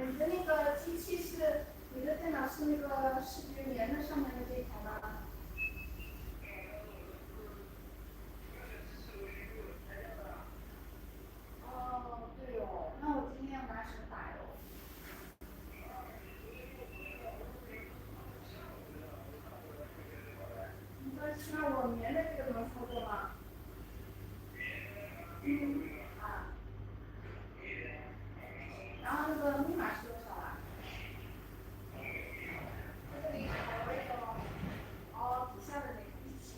你的那个机器是你的电脑是那个视觉连着上面的这一台吗？哦，对哦，那我今天要拿什么打哟？你说是让我连着这个能操作吗？嗯，啊，然后那个密码是多少啊？在这里还有那个哦底下的那个机器。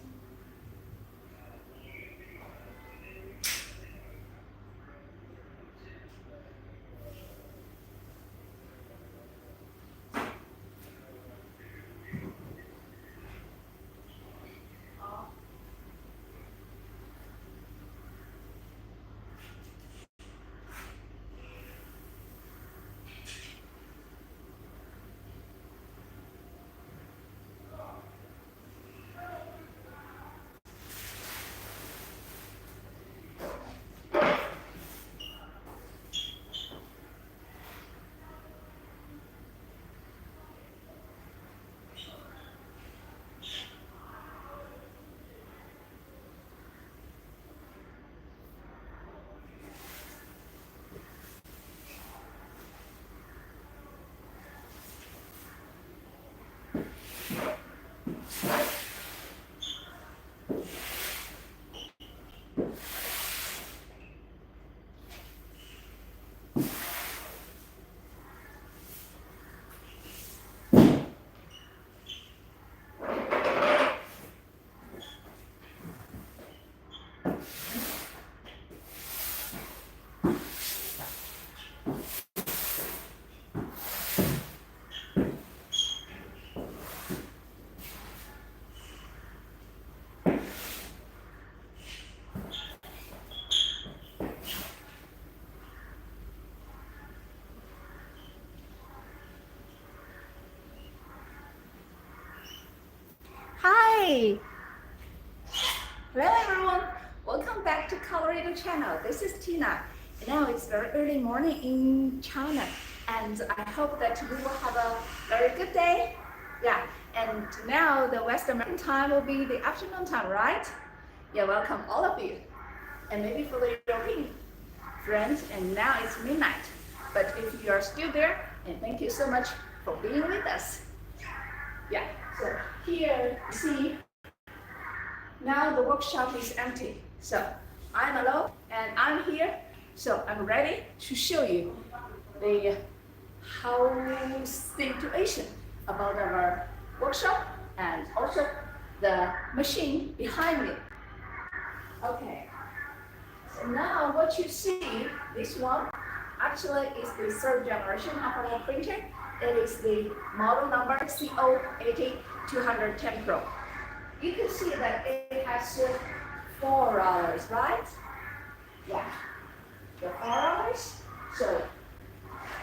好。Hi! Hello everyone! Welcome back to Colorado channel. This is Tina. Now it's very early morning in China and I hope that you will have a very good day. Yeah, and now the West American time will be the afternoon time, right? Yeah, welcome all of you. And maybe for the European friends, and now it's midnight. But if you are still there, and thank you so much for being with us. Yeah, so here you see now the workshop is empty. So I'm alone and I'm here. So I'm ready to show you the whole situation about our workshop and also the machine behind me. Okay. So now what you see, this one actually is the third generation of our printer. It is the model number CO80210 Pro. You can see that it has 4 rollers, right? Yeah, the 4 rollers. So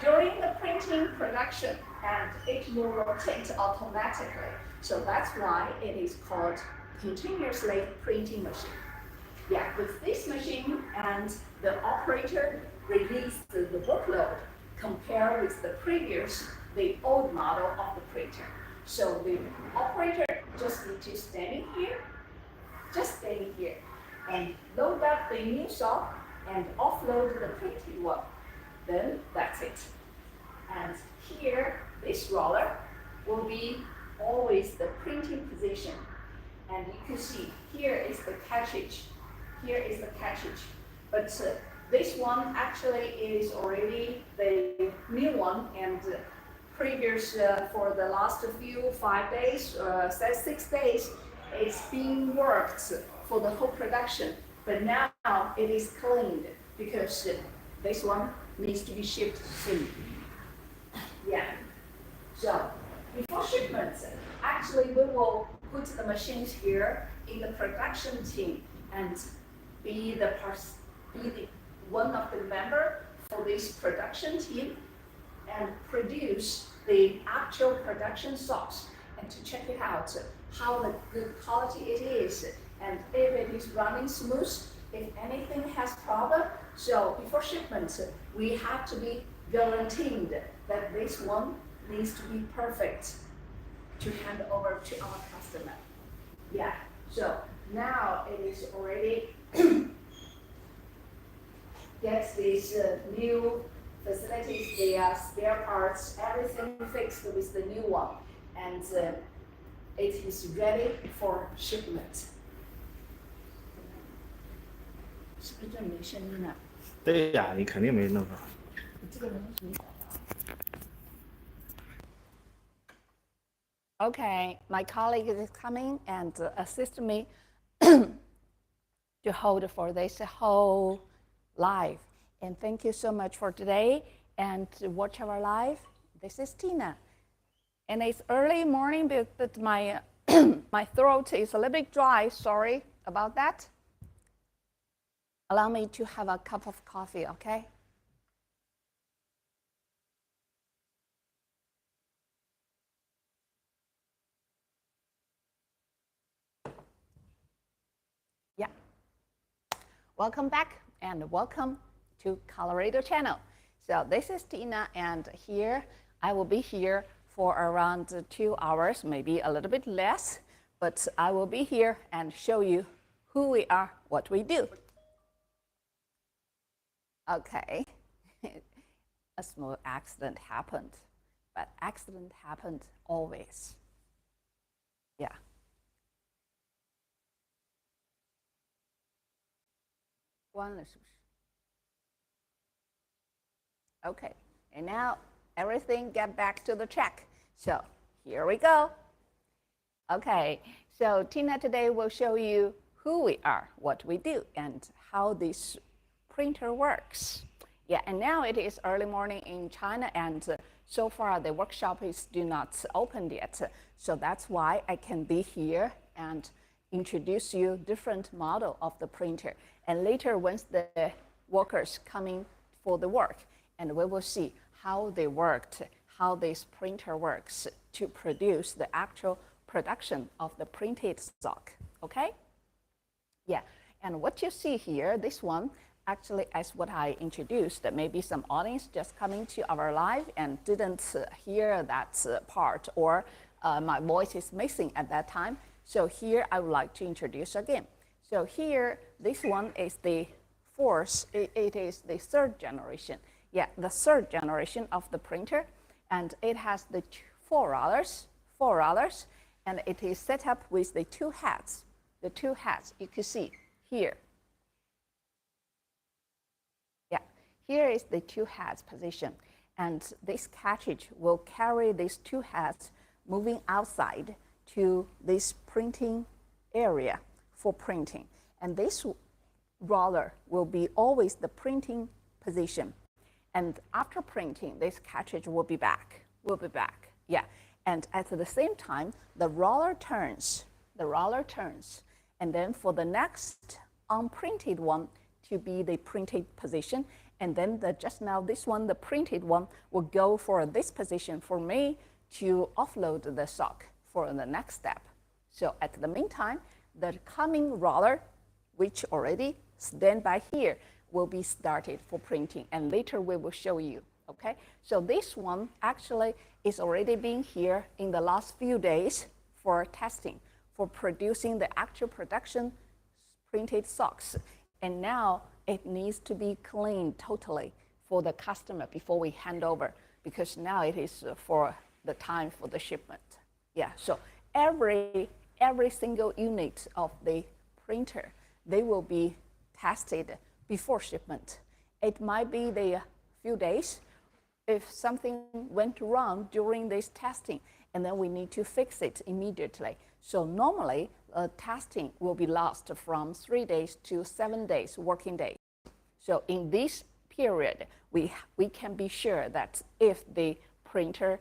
during the printing production, and it will rotate automatically. So that's why it is called continuously printing machine. Yeah, with this machine and the operator release the workload compared with the old model of the printer. So the operator just need to standing here and load up the new saw and offload the printed one. Then that's it. And here, this roller will be always the printing position. And you can see here is the cartridge. Here is the cartridge. But this one actually is already the new one, and previous for the last 5 days, 6 days, it's being worked for the whole production. But now it is cleaned because this one needs to be shipped soon. Yeah. So before shipment, actually we will put the machines here in the production team and be one of the member for this production team and produce the actual production sauce and to check it out how the good quality it is and if it is running smooth, if anything has problem. So before shipment, we have to be guaranteed that this one needs to be perfect to hand over to our customer. Yeah, so now it is already gets these new facilities, their spare parts, everything fixed with the new one, and it is ready for shipment. 是不是这没声音啊？对呀，你肯定没弄好。这个人是。Okay, my colleague is coming and assist me to hold for this whole live. And thank you so much for today and to watch our live. This is Tina. And it's early morning, but my, my throat is a little bit dry. Sorry about that. Allow me to have a cup of coffee, okay? Yeah. Welcome back and welcome to Colorado channel. So this is Tina, and here I will be here for around 2 hours, maybe a little bit less, but I will be here and show you who we are, what we do. Okay, a small accident happened, but accident happened always. Yeah. Okay, and now everything get back to the track. So here we go. Okay, so Tina today will show you who we are, what we do, and how this printer works. Yeah, and now it is early morning in China, and so far the workshop is do not open yet. So that's why I can be here and introduce you different model of the printer. And later, once the workers coming for the work, and we will see how they worked, how this printer works to produce the actual production of the printed stock. Okay? Yeah, and what you see here, this one, actually, as what I introduced, that maybe some audience just coming to our live and didn't hear that part, or my voice is missing at that time. So here I would like to introduce again. So here, this one is the fourth, it is the third generation. Yeah, the third generation of the printer, and it has the four rollers, and it is set up with the two heads. The two heads you can see here. Yeah, here is the two heads position, and this cartridge will carry these two heads moving outside to this printing area for printing, and this roller will be always the printing position. And after printing, this cartridge will be back. Yeah. And at the same time, the roller turns. And then for the next unprinted one to be the printed position. And then just now, this one, the printed one, will go for this position for me to offload the stock for the next step. So at the meantime, the coming roller, which already stand by here, will be started for printing, and later we will show you, okay? So this one actually is already been here in the last few days for testing, for producing the actual production printed socks. And now it needs to be cleaned totally for the customer before we hand over, because now it is for the time for the shipment. Yeah, so every single unit of the printer, they will be tested before shipment. It might be the few days if something went wrong during this testing, and then we need to fix it immediately. So normally, testing will be last from 3 days to 7 days working days. So in this period, we can be sure that if the printer,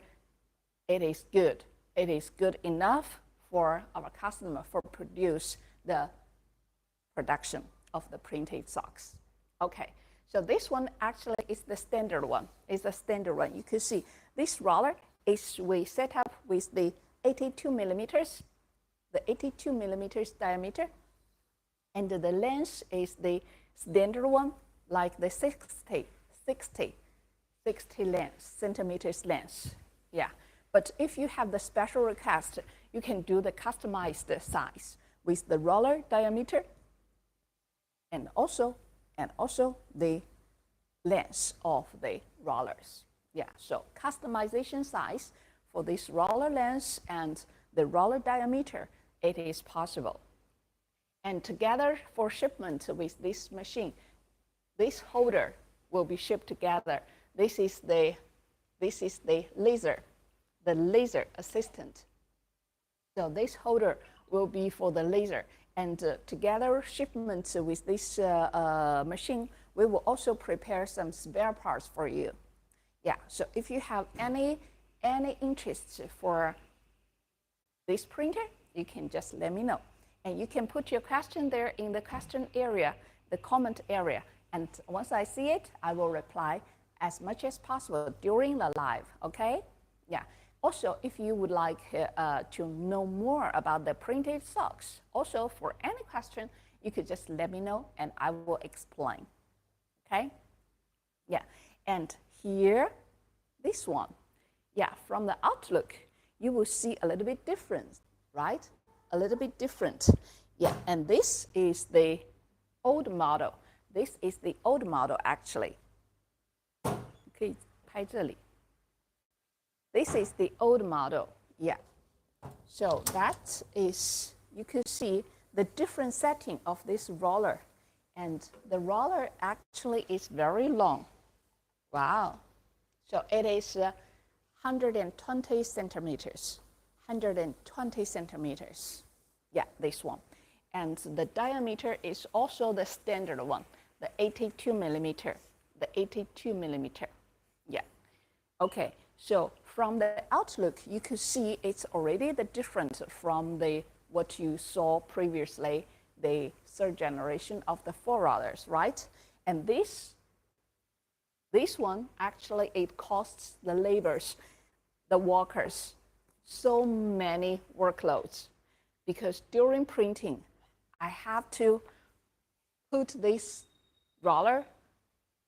it is good enough for our customer for produce the production of the printed socks. Okay, so this one actually is the standard one. You can see this roller is we set up with the 82 millimeters diameter, and the length is the standard one, like the 60 60 centimeters length. Yeah. But if you have the special request, you can do the customized size with the roller diameter and also the length of the rollers. Yeah, so customization size for this roller length and the roller diameter, it is possible. And together for shipment with this machine, this holder will be shipped together. This is the laser assistant. So this holder will be for the laser. And together shipment with this machine, we will also prepare some spare parts for you. Yeah, so if you have any interest for this printer, you can just let me know. And you can put your question there in the question area, the comment area. And once I see it, I will reply as much as possible during the live, okay? Yeah. Also, if you would like to know more about the printed socks, also for any question, you could just let me know and I will explain, okay? Yeah, and here, this one. Yeah, from the outlook, you will see a little bit different, right? A little bit different. Yeah, and this is the old model. This is the old model actually. 可以拍这里。This is the old model. Yeah. So that is, you can see the different setting of this roller. And the roller actually is very long. Wow. So it is 120 centimeters. 120 centimeters. Yeah, this one. And the diameter is also the standard one, the 82 millimeter. The 82 millimeter. Yeah. Okay. So from the outlook, you could see it's already the different from the what you saw previously, the third generation of the four rollers, right? And this one actually it costs the laborers, the workers, so many workloads, because during printing, I have to put this roller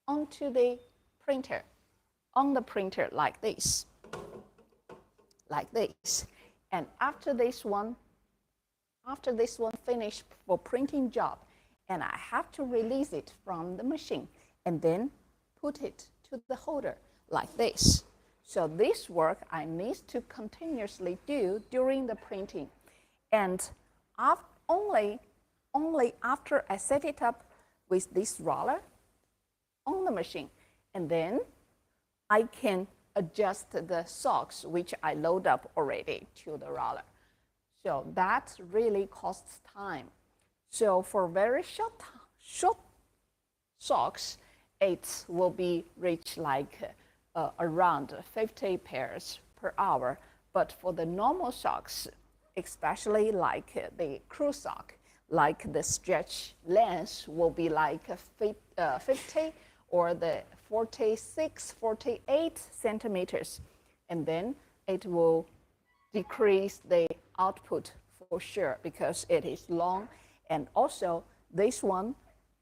onto the printer, on the printer like this, and after this one finished for printing job, and I have to release it from the machine and then put it to the holder like this. So this work I need to continuously do during the printing, and only after I set it up with this roller on the machine, and then I can adjust the socks which I load up already to the roller. So that really costs time. So for very short socks, it will be reach like around 50 pairs per hour. But for the normal socks, especially like the crew sock, like the stretch length will be like 50 or the 46, 48 centimeters. And then it will decrease the output for sure because it is long. And also this one,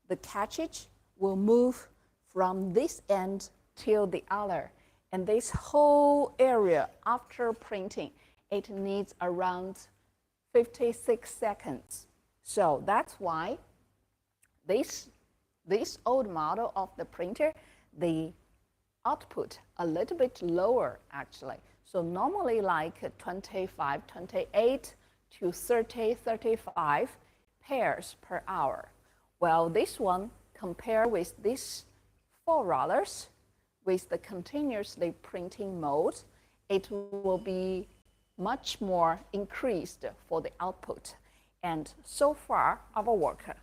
the cartridge will move from this end till the other. And this whole area after printing, it needs around 56 seconds. So that's why this old model of the printer, the output a little bit lower actually. So normally like 25, 28 to 30, 35 pairs per hour. Well, this one compared with these four rollers with the continuously printing mode, it will be much more increased for the output. And so far, our worker,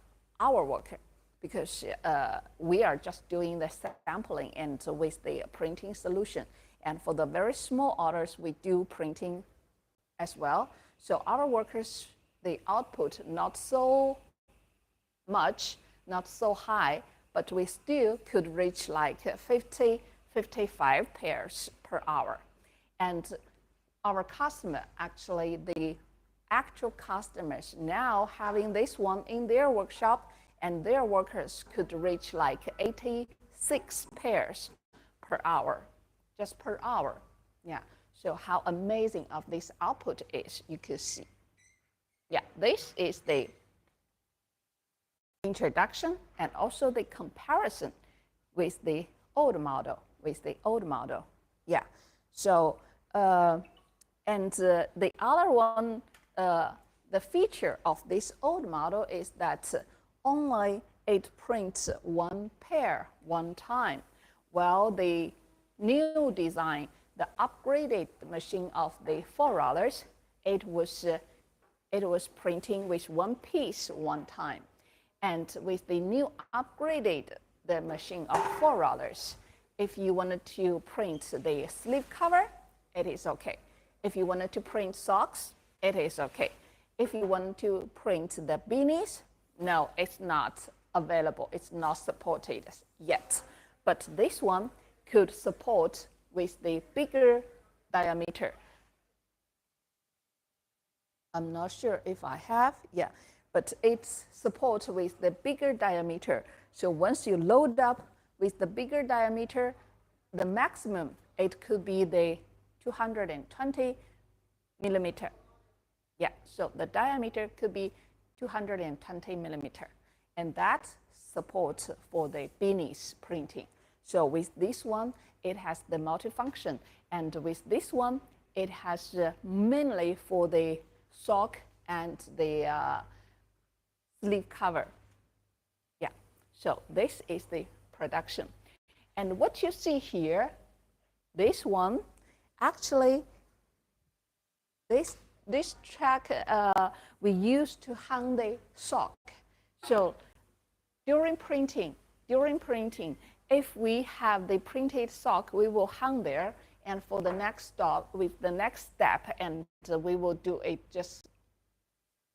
because we are just doing the sampling and with the printing solution. And for the very small orders, we do printing as well. So our workers, the output not so much, not so high, but we still could reach like 50, 55 pairs per hour. And our customer, actually the actual customers now having this one in their workshop, and their workers could reach like 86 pairs per hour, just per hour. Yeah, so how amazing of this output is, you could see. Yeah, this is the introduction and also the comparison with the old model, Yeah, so, the other one, the feature of this old model is that only it prints one pair one time, while the new design, the upgraded machine of the 4 rollers, it was printing with one piece one time. And with the new upgraded the machine of 4 rollers, if you wanted to print the sleeve cover, it is okay. If you wanted to print socks, it is okay. If you want to print the beanies, no, it's not available. It's not supported yet. But this one could support with the bigger diameter. I'm not sure if I have, yeah, but it's support with the bigger diameter. So once you load up with the bigger diameter, the maximum, it could be the 220 millimeter. Yeah, so the diameter could be 220 millimeter. And that supports for the beanies printing. So with this one, it has the multifunction. And with this one, it has mainly for the sock and the sleeve cover. Yeah, so this is the production. And what you see here, this one, actually, this track we use to hang the sock. So during printing, if we have the printed sock, we will hang there, and for the next stop, with the next step, and we will do it just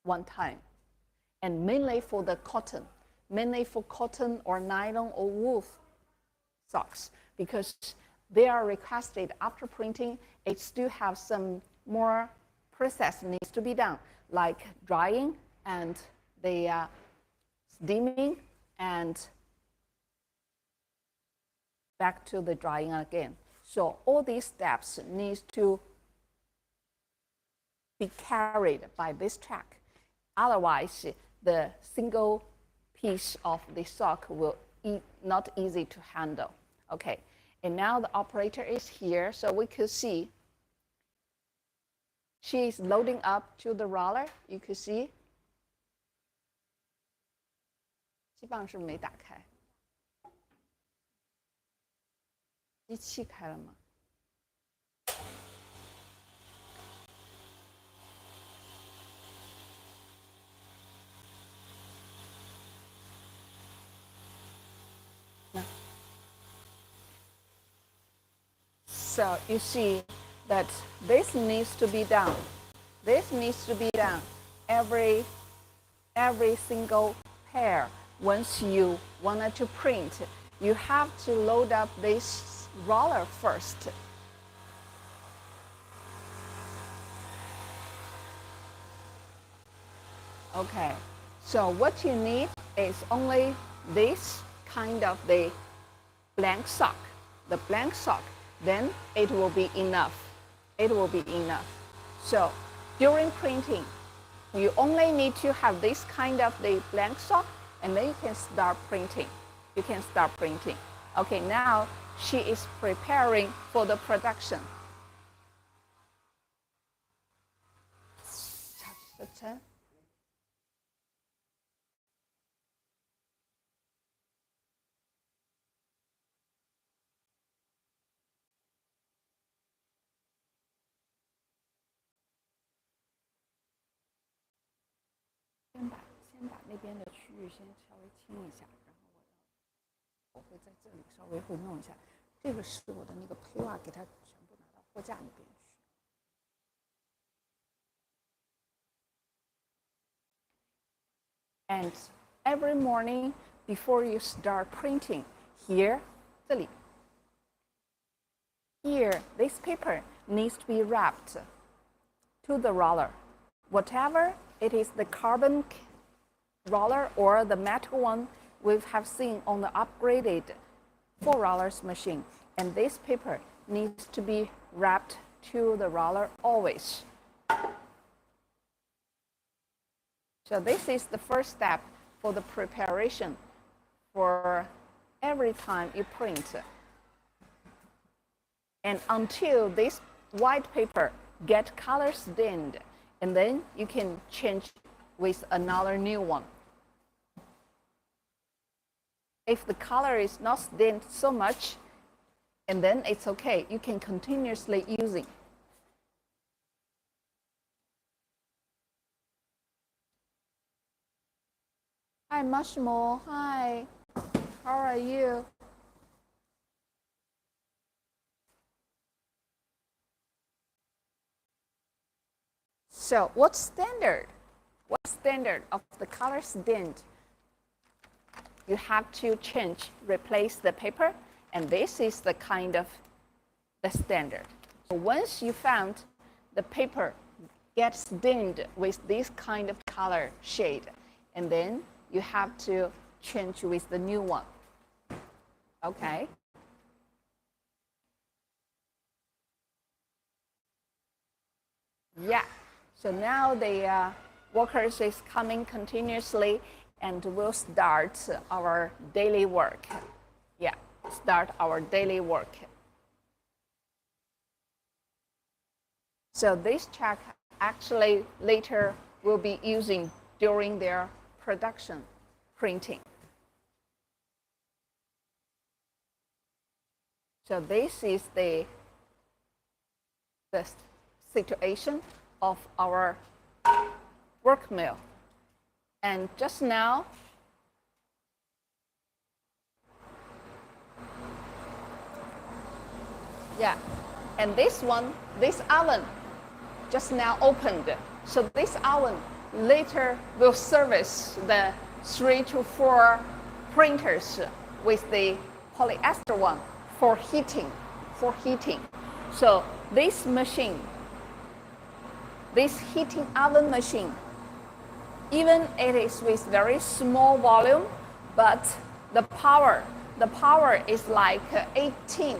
one time. And mainly for the cotton, or nylon or wool socks, because they are requested after printing, it still have some more process needs to be done, like drying and the steaming and back to the drying again. So all these steps need to be carried by this track. Otherwise, the single piece of the sock will not easy to handle. Okay, and now the operator is here, so we could see she is loading up to the roller. You could see 机棒是不是没打开？机器开了吗？ So you see that this needs to be done. This needs to be done every single pair. Once you wanted to print, you have to load up this roller first. Okay, so what you need is only this kind of the blank sock. The blank sock, then it will be enough. It will be enough. So during printing, you only need to have this kind of the blank sock, and then you can start printing. You can start printing. Okay, now she is preparing for the production. 先把那边的区域先稍微清一下，然后我会在这里稍微会弄一下。这个是我的那个配袜，给它全部拿到货架那边去。And every morning before you start printing, here, 这里 here, this paper needs to be wrapped to the roller. Whatever it is, the carbon roller or the metal one we have seen on the upgraded 4 rollers machine, And this paper needs to be wrapped to the roller always. So this is the first step for the preparation for every time you print. And until this white paper get color stained, and then you can change with another new one. If the color is not stained so much, and then it's okay, you can continuously using. Hi, Mashmo. Hi. How are you? So, what's standard? What's standard of the color stained? You have to change, replace the paper, and this is the kind of the standard. So once you found the paper gets stained with this kind of color shade, and then you have to change with the new one. Okay. Yeah. So now the workers is coming continuously, and we'll start our daily work. Yeah, start our daily work. So this check actually later will be using during their production printing. So this is the situation of our work mill. And just now, yeah, and this one, this oven just now opened. So this oven later will service the 3 to 4 printers with the polyester one for heating. So this machine, this heating oven machine, even it is with very small volume, but the power is like 18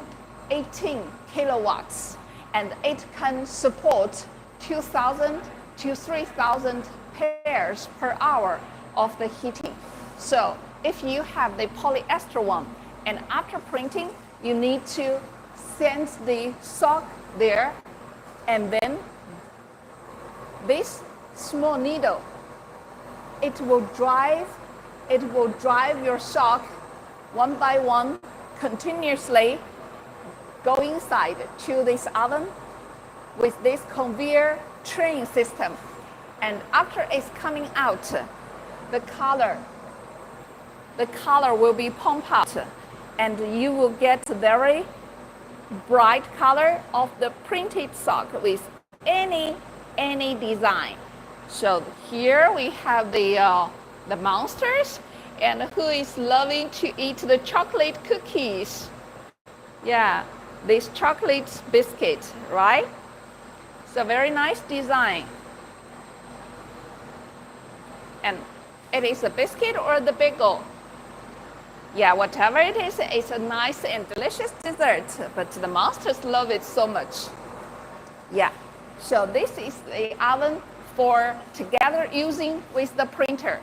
kilowatts, and it can support 2,000 to 3,000 pairs per hour of the heating. So if you have the polyester one, and after printing, you need to send the sock there, and then this small needle, it will drive your sock one by one continuously go inside to this oven with this conveyor train system. And after it's coming out, the color will be pumped out, and you will get very bright color of the printed sock with any design. So here we have the monsters, and who is loving to eat the chocolate cookies? Yeah, this chocolate biscuit, right? So very nice design. And it is a biscuit or the bagel. Yeah, whatever it is, it's a nice and delicious dessert, but the monsters love it so much. Yeah, so this is the oven for together using with the printer.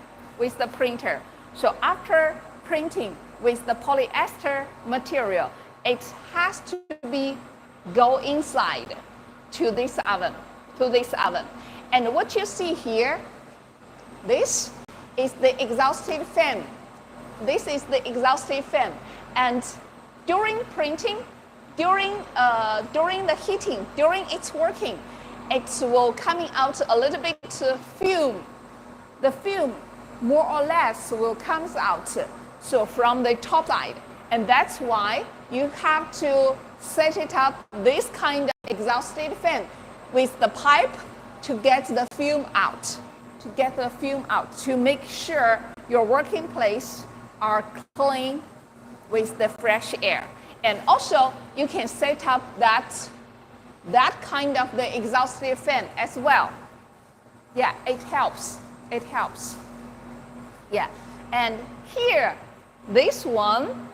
So after printing with the polyester material, it has to be go inside to this oven. And what you see here, this is the exhausted fan. And during printing, during the heating, during its working, it will coming out a little bit fume. The fume more or less will comes out so from the top side, and that's why you have to set it up this kind of exhausted fan with the pipe to get the fume out, to make sure your working place are clean with the fresh air. And also you can set up that kind of the exhausted fan as well. Yeah, it helps. Yeah, and here, this one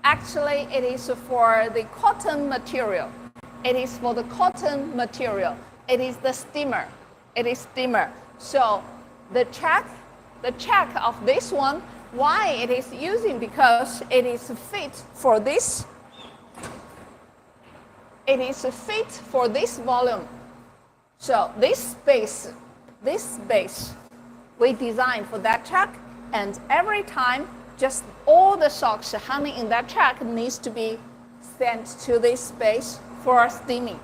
Actually, it is for the cotton material. It is for the cotton material. It is the steamer. It is steamer. So the check of this one, why it is using, because it is fit for this. It is fit for this volume. So this space, we designed for that check, and every time, just all the socks hanging in that check needs to be sent to this space for steaming.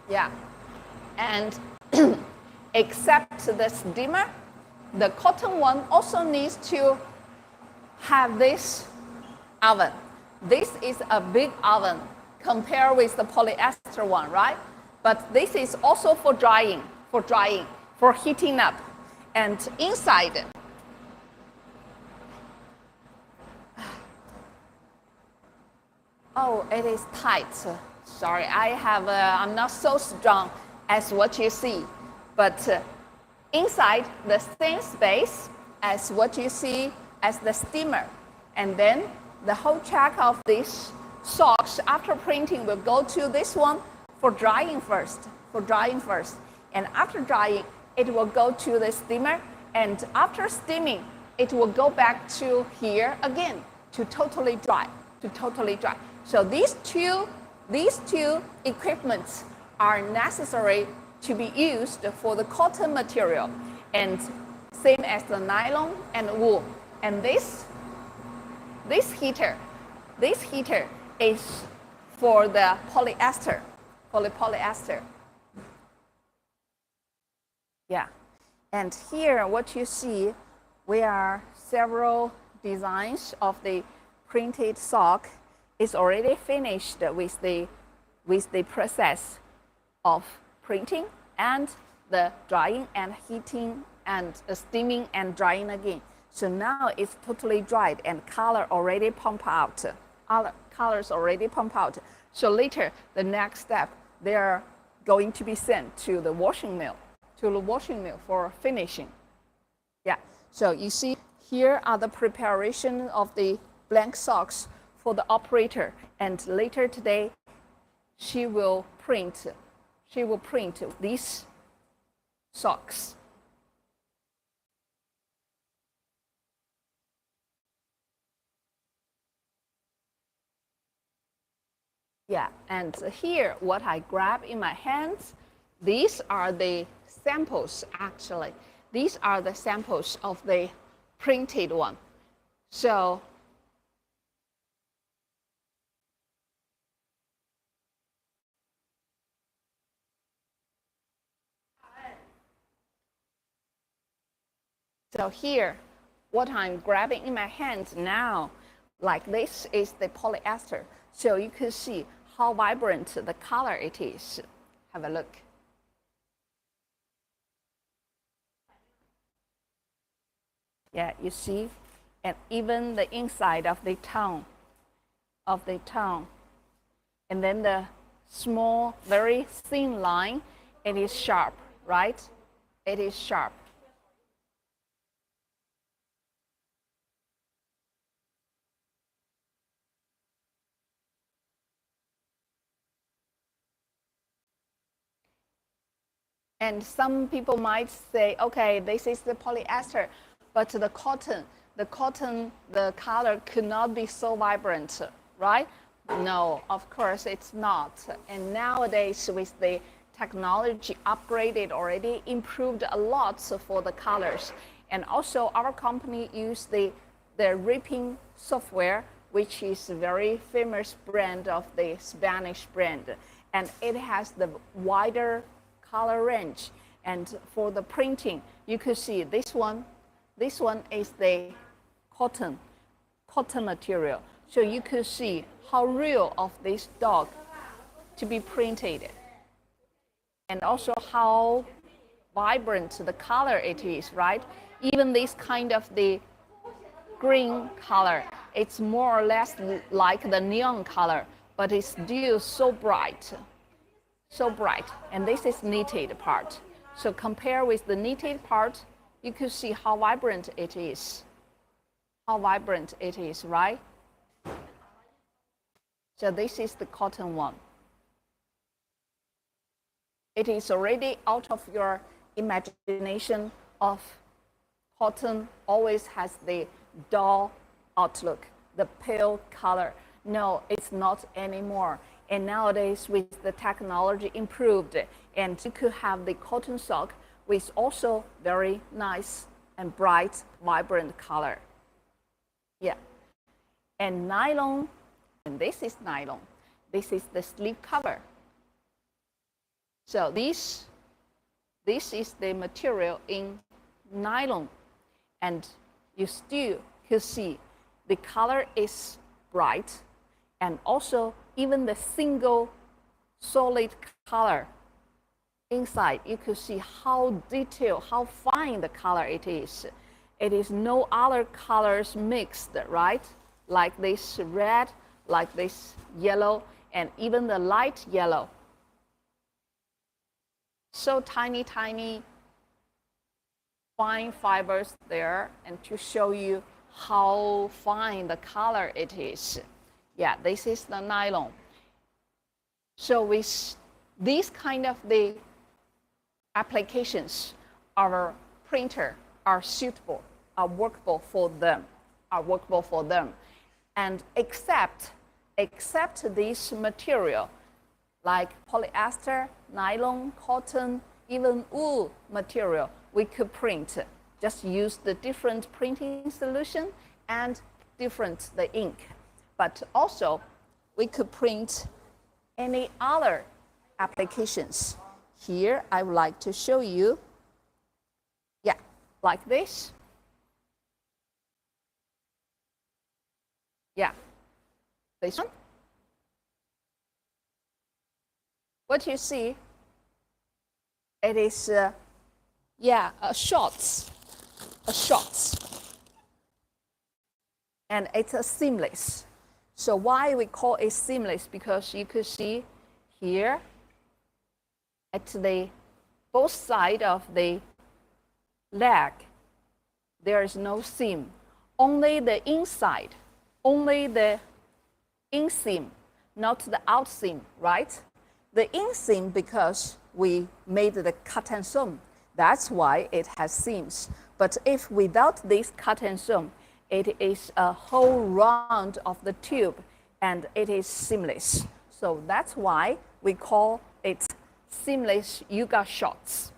Yeah, and except the steamer, the cotton one also needs to have this oven. This is a big oven compared with the polyester one, right? But this is also for drying, for heating up. And inside, oh, it is tight. Sorry, I'm not so strong as what you see. But inside the same space as what you see as the steamer. And then the whole check of these socks after printing will go to this one for drying first. And after drying, it will go to the steamer. And after steaming, it will go back to here again to totally dry. So these two equipments are necessary to be used for the cotton material, and same as the nylon and wool. And this heater is for the polyester. Yeah, and here what you see, we are several designs of the printed sock is already finished with the process of printing and the drying and heating and steaming and drying again. So now it's totally dried and colors already pump out. So later, the next step, they're going to be sent to the washing mill for finishing. Yeah, so you see here are the preparation of the blank socks for the operator, and later today she will print these socks. Yeah, and here what I grab in my hands, these are the samples actually. These are the samples of the printed one. So here, what I'm grabbing in my hands now, like this is the polyester. So you can see how vibrant the color it is. Have a look. Yeah, you see, and even the inside of the tongue, and then the small, very thin line, it is sharp, right? It is sharp. And some people might say, okay, this is the polyester, but the cotton, the color could not be so vibrant, right? No, of course it's not. And nowadays with the technology upgraded already, improved a lot for the colors. And also our company used the ripping software, which is a very famous brand of the Spanish brand. And it has the wider color range. And for the printing, you could see this one is the cotton material. So you could see how real of this dog to be printed. And also how vibrant the color it is, right? Even this kind of the green color, it's more or less like the neon color, but it's still so bright. And this is knitted part. So compare with the knitted part, you could see how vibrant it is. How vibrant it is, right? So this is the cotton one. It is already out of your imagination of cotton always has the dull outlook, the pale color. No, it's not anymore. And nowadays, with the technology improved, and you could have the cotton sock with also very nice and bright, vibrant color. Yeah. And nylon, and this is nylon. This is the sleeve cover. So this is the material in nylon. And you still can see the color is bright, and also even the single solid color inside, you could see how detailed, how fine the color it is. It is no other colors mixed, right? Like this red, like this yellow, and even the light yellow. So tiny, tiny fine fibers there, and to show you how fine the color it is. Yeah, this is the nylon. So with these kind of the applications, our printer are suitable, are workable for them, And except this material, like polyester, nylon, cotton, even wool material, we could print. Just use the different printing solution and different the ink. But also, we could print any other applications. Here, I would like to show you, yeah, like this. Yeah, this one. What you see, it is, shorts, and it's a seamless. So why we call it seamless? Because you could see here at the both sides of the leg, there is no seam. Only the inside, only the inseam, not the outseam, right? The inseam, because we made the cut and sew, that's why it has seams. But if without this cut and sew, it is a whole round of the tube, and it is seamless. So that's why we call it seamless yoga shorts.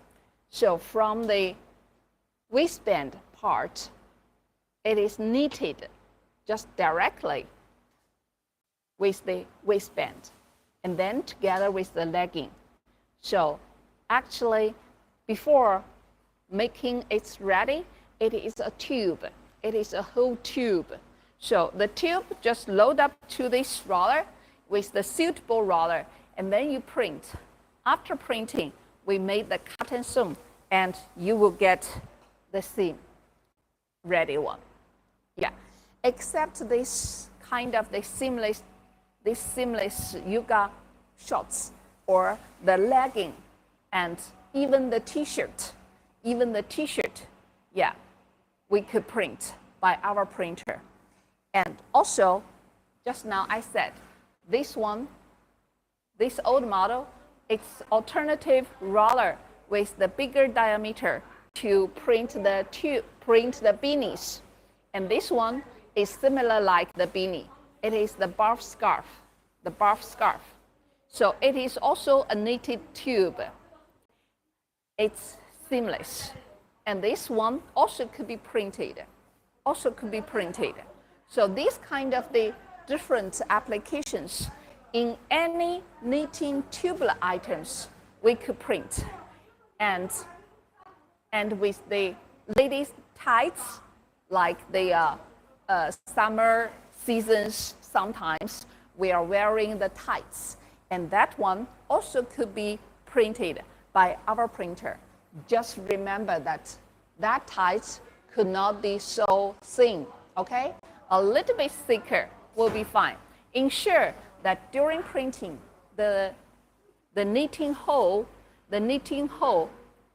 So from the waistband part, it is knitted just directly with the waistband, and then together with the legging. So actually, before making it ready, it is a tube. It is a whole tube. So the tube just load up to this roller with the suitable roller, and then you print. After printing, we made the cut and sew, and you will get the seam ready one. Yeah, except this kind of the seamless yoga shorts or the legging, and even the t-shirt, yeah, we could print by our printer. And also, just now I said, this one, this old model, it's alternative roller with the bigger diameter to print the beanies. And this one is similar like the beanie. It is the barf scarf, So it is also a knitted tube. It's seamless. And this one also could be printed. So these kind of the different applications in any knitting tubular items we could print. And with the ladies' tights, like the summer seasons, sometimes we are wearing the tights. And that one also could be printed by our printer. Just remember that tights could not be so thin, okay? A little bit thicker will be fine. Ensure that during printing, the knitting hole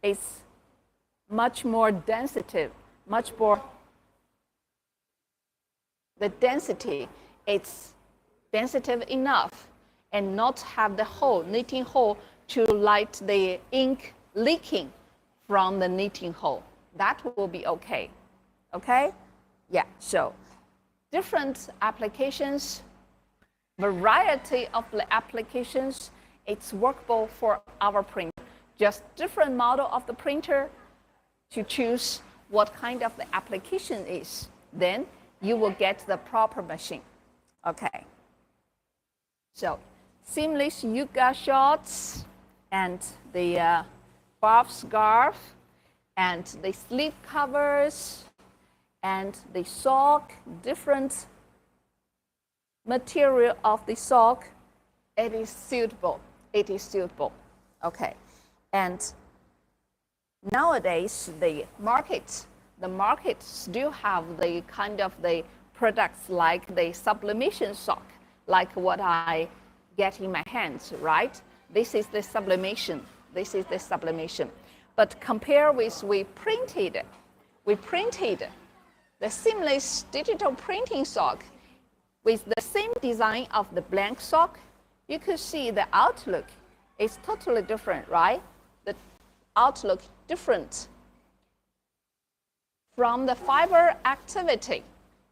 is much more density, much more, the density, it's sensitive enough and not have the hole, knitting hole, to let the ink leaking from the knitting hole. That will be okay. Okay? Yeah, so different applications, variety of the applications, it's workable for our printer. Just different model of the printer to choose what kind of the application is. Then you will get the proper machine. Okay. So seamless yoga shorts and the buff scarf and the sleeve covers and the sock, different material of the sock, it is suitable. It is suitable. Okay. And nowadays the market still have the kind of the products like the sublimation sock, like what I get in my hands, right? This is the sublimation. This is the sublimation. But compare with we printed the seamless digital printing sock with the same design of the blank sock. You could see the outlook is totally different, right? The outlook different. From the fiber activity,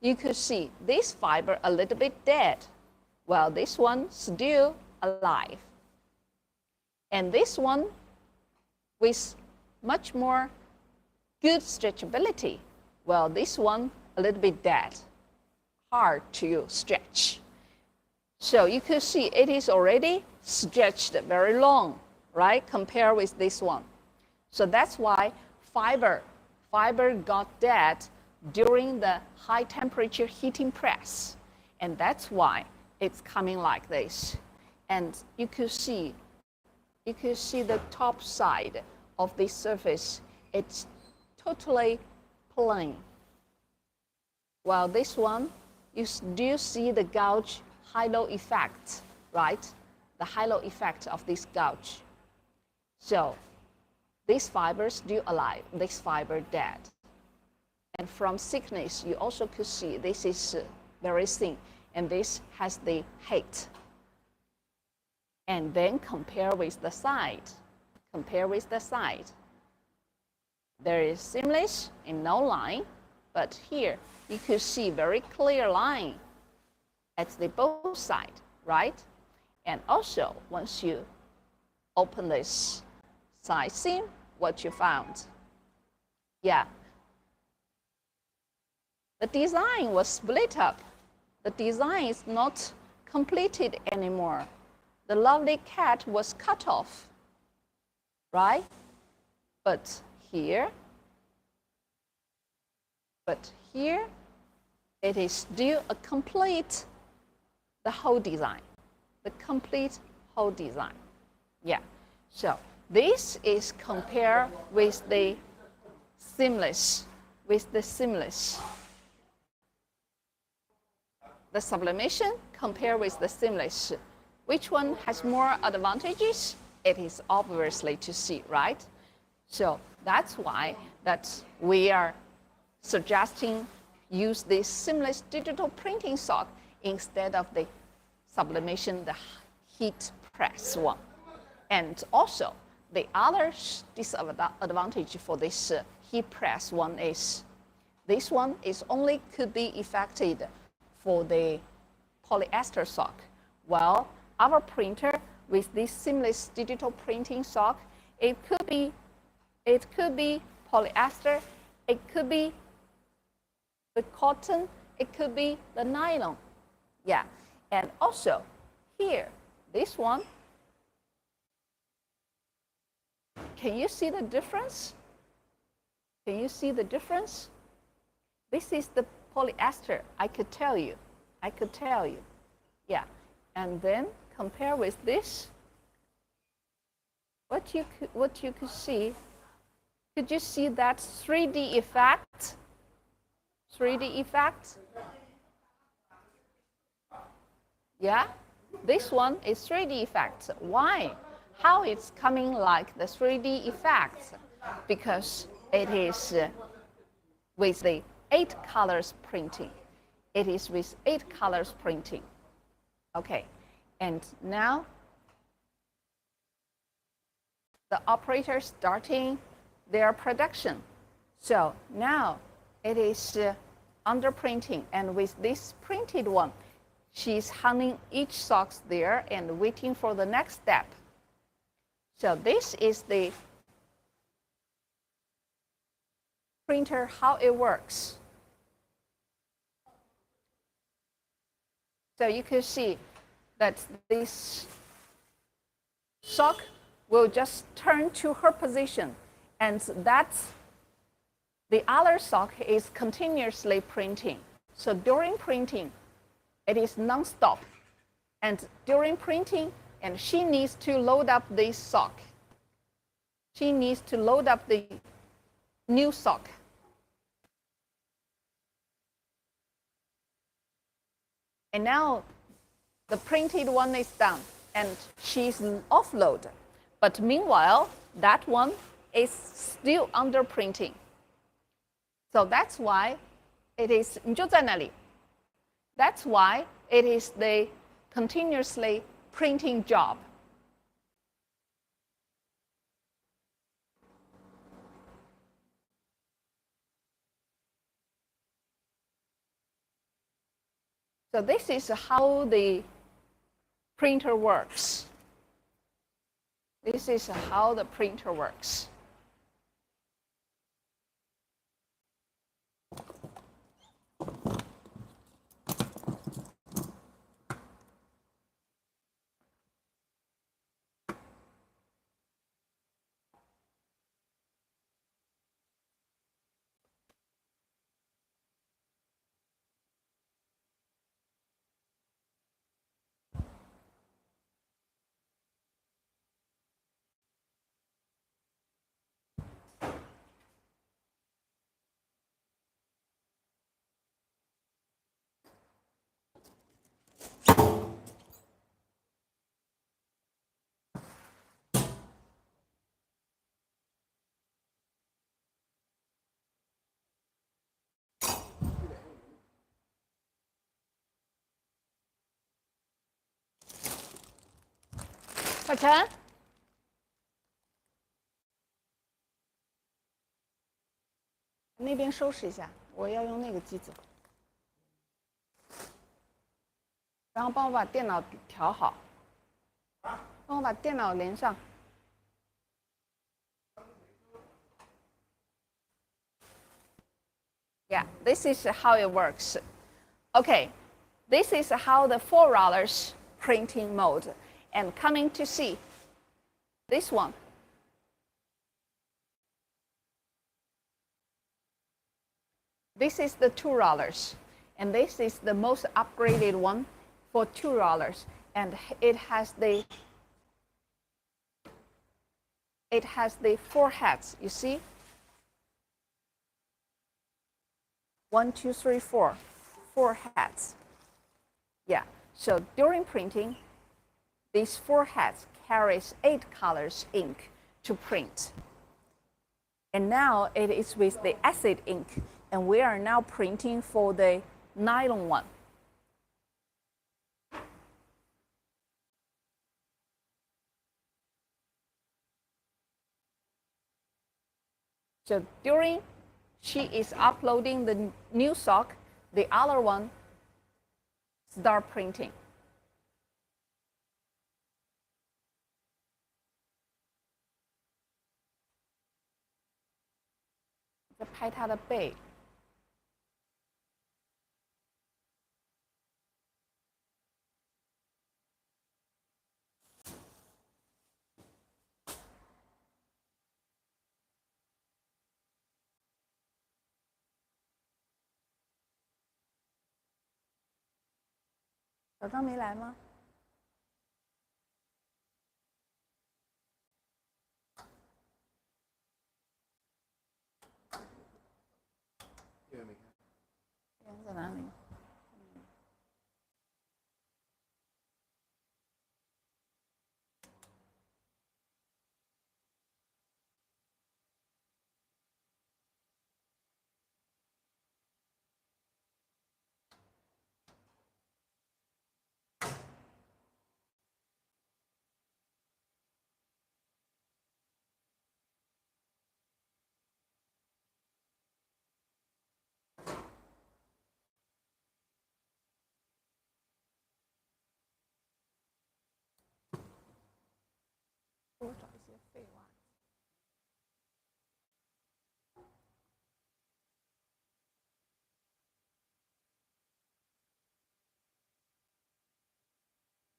you could see this fiber a little bit dead, while this one still alive. And this one with much more good stretchability, while this one a little bit dead, hard to stretch. So you could see it is already stretched very long, right? Compared with this one. So that's why fiber got dead during the high temperature heating press. And that's why it's coming like this. And you could see the top side of this surface, it's totally plain. While this one, you still see the gouge halo effect, right? The halo effect of this gouge. So this fiber still alive, this fiber dead. And from thickness, you also could see this is very thin, and this has the height. And then compare with the side. Compare with the side. There is seamless and no line, but here you could see very clear line at the both side, right? And also, once you open this side seam, what you found? Yeah. The design was split up. The design is not completed anymore. The lovely cat was cut off, right? But here, it is still a complete, the whole design, the complete whole design. Yeah, so this is compared with the seamless, the sublimation compared with the seamless. Which one has more advantages? It is obviously to see, right? So that's why that we are suggesting use this seamless digital printing sock instead of the sublimation, the heat press one. And also, the other disadvantage for this heat press one is this one is only could be effected for the polyester sock, while our printer with this seamless digital printing sock, it could be polyester, it could be the cotton, it could be the nylon. Yeah, and also here, this one, can you see the difference? Can you see the difference? This is the polyester, I could tell you. Yeah, and then compare with this, what you could see, could you see that 3D effect? 3D effect? Yeah, this one is 3D effect. Why? How it's coming like the 3D effect? because it is with the 8 colors printing. It is with 8 colors printing. Okay, and now the operator starting their production. So now it is under printing, and with this printed one, she's hanging each socks there and waiting for the next step. So this is the printer, how it works. So you can see that this sock will just turn to her position, and that's the other sock is continuously printing. So during printing, it is non-stop. And during printing, and she needs to load up this sock. She needs to load up the new sock. And now the printed one is done, and she's offload. But meanwhile, that one is still under printing. So that's why it is 你就在那里. That's why it is the continuously printing job. So this is how the printer works. This is how the printer works.小陈，那边收拾一下，我要用那个机子。然后帮我把电脑调好，帮我把电脑连上。Yeah, this is how it works. Okay, this is how the $4 printing mode. And coming to see this one. This is the $2, and this is the most upgraded one for $2, and it has the 4 heads. You see, 1, 2, 3, 4, 4 heads. Yeah. So during printing, these 4 heads carries 8 colors ink to print. And now it is with the acid ink, and we are now printing for the nylon one. So during she is uploading the new sock, the other one start printing. 在拍他的背。小张没来吗？在哪里？废袜。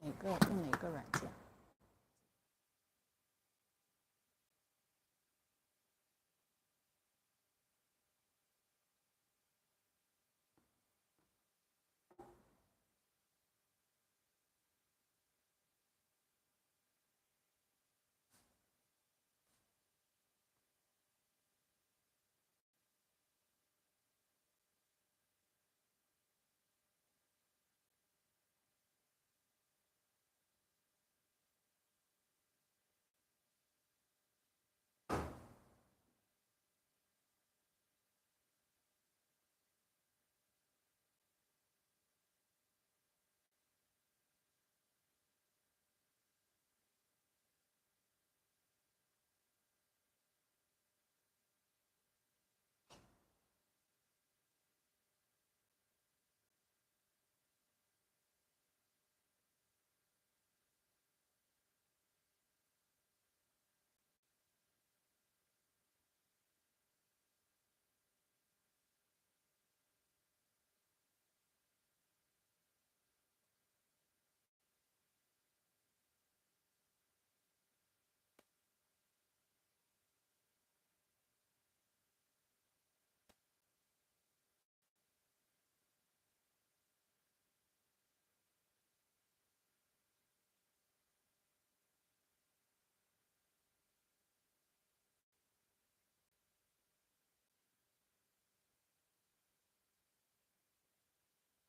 用哪个软件？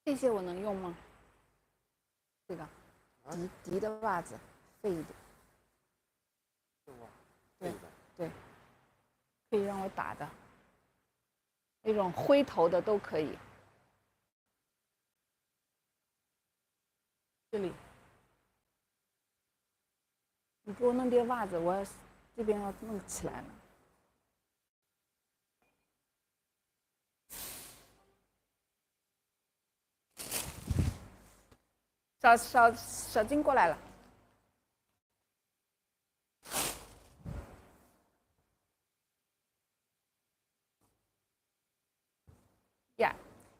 这些我能用吗？这个迪的袜子，废的。对对，可以让我打的，那种灰头的都可以。这里，你给我弄点袜子，我这边要弄起来了。小金过来了。Yeah.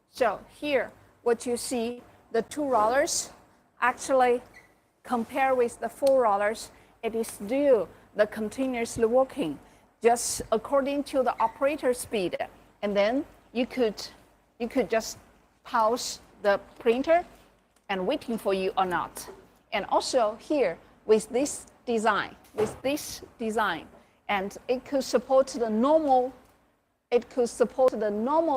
So here, what you see, the 2 rollers, actually, compare with the 4 rollers, it is still the continuously working, just according to the operator speed. And then you could just pause the printer and waiting for you or not. And also here with this design, and it could support the normal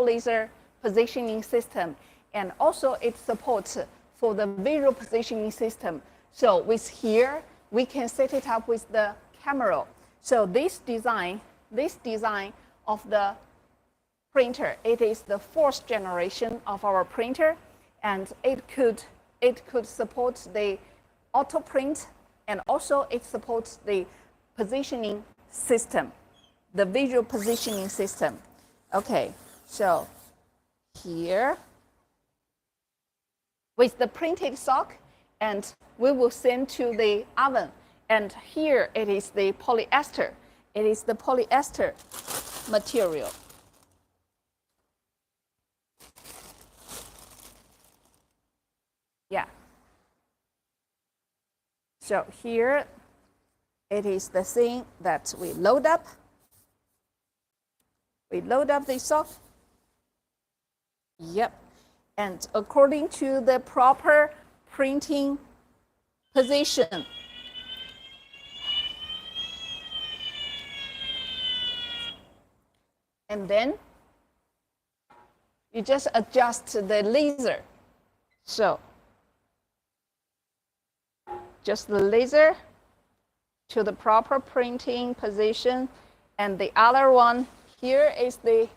laser positioning system, and also it supports for the visual positioning system. So with here, we can set it up with the camera. So this design of the printer, it is the 4th generation of our printer, and it could support the auto print, and also it supports the positioning system, the visual positioning system. Okay, so here with the printed sock, and we will send to the oven. And here it is the polyester. It is the polyester material. Yeah. So here it is the thing that we load up. We load up the sock. Yep. And according to the proper printing position, and then you just adjust the laser. So just the laser to the proper printing position, and the other one here is the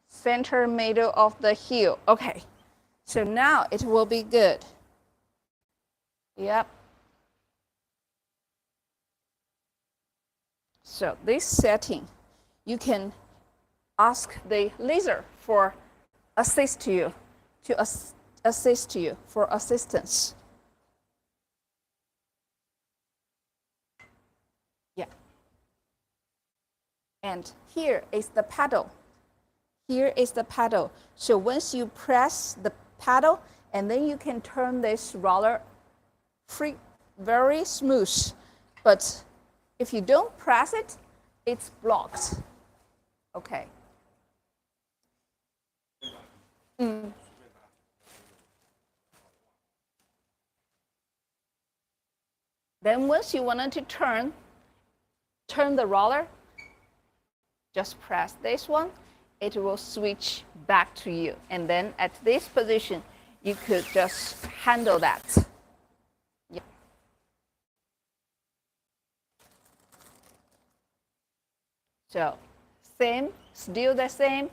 center middle of the heel. Okay, so now it will be good. Yep. So this setting, you can ask the laser for assist you, to assist you for assistance. And here is the paddle. Here is the paddle. So once you press the paddle, and then you can turn this roller free, very smooth. But if you don't press it, it's blocked. Okay. Then once you wanted to turn the roller, just press this one. It will switch back to you. And then at this position, you could just handle that. Yeah. So same, still the same,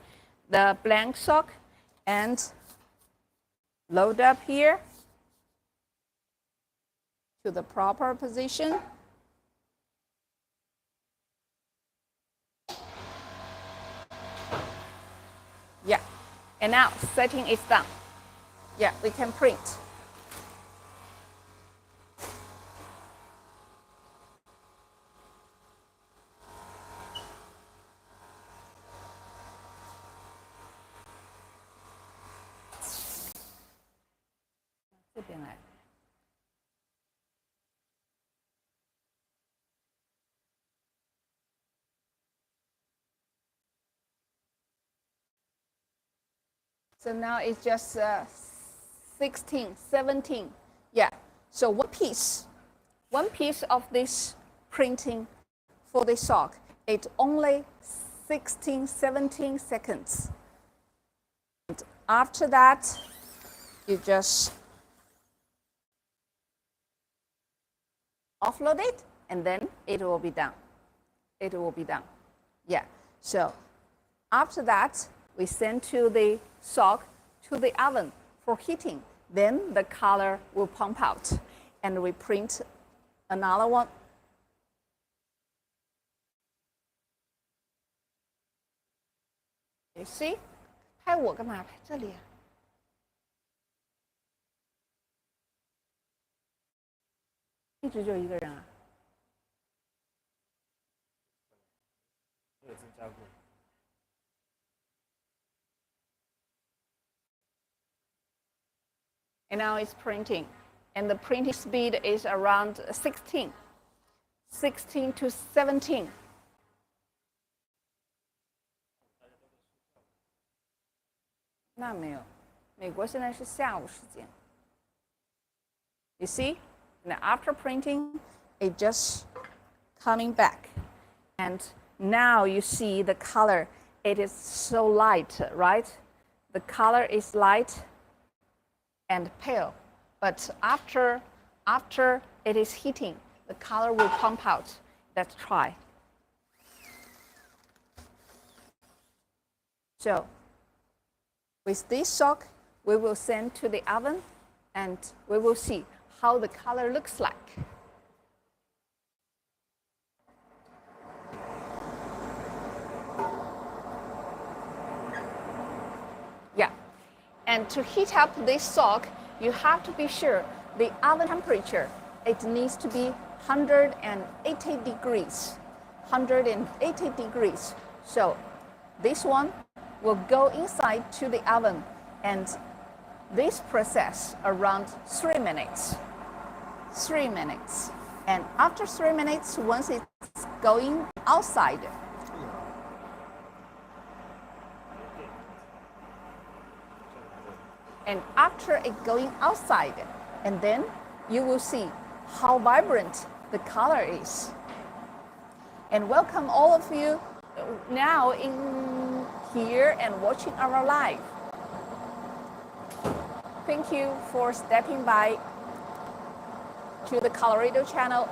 the blank sock, and load up here to the proper position. Yeah, and now setting is done. Yeah, we can print. So now it's just 16, 17. Yeah, so one piece of this printing for the sock, it's only 16, 17 seconds. And after that, you just offload it, and then it will be done. It will be done. Yeah, so after that, we send to the sock to the oven for heating. Then the color will pump out, and we print another one. You see? 拍我干嘛？拍这里啊？一直就一个人啊？没有增加过。And now it's printing. And the printing speed is around 16 to 17. 那没有，美国现在是下午时间。You see? And after printing, it just coming back. And now you see the color. It is so light, right? The color is light and pale, but after it is heating, the color will pump out. Let's try. So with this sock, we will send to the oven, and we will see how the color looks like. Yeah. And to heat up this sock, you have to be sure the oven temperature, it needs to be 180 degrees. 180 degrees. So this one will go inside to the oven, and this process around 3 minutes. 3 minutes. And after 3 minutes, once it's going outside, and after it going outside, and then you will see how vibrant the color is. And welcome all of you now in here and watching our live. Thank you for stepping by to the Colorado channel,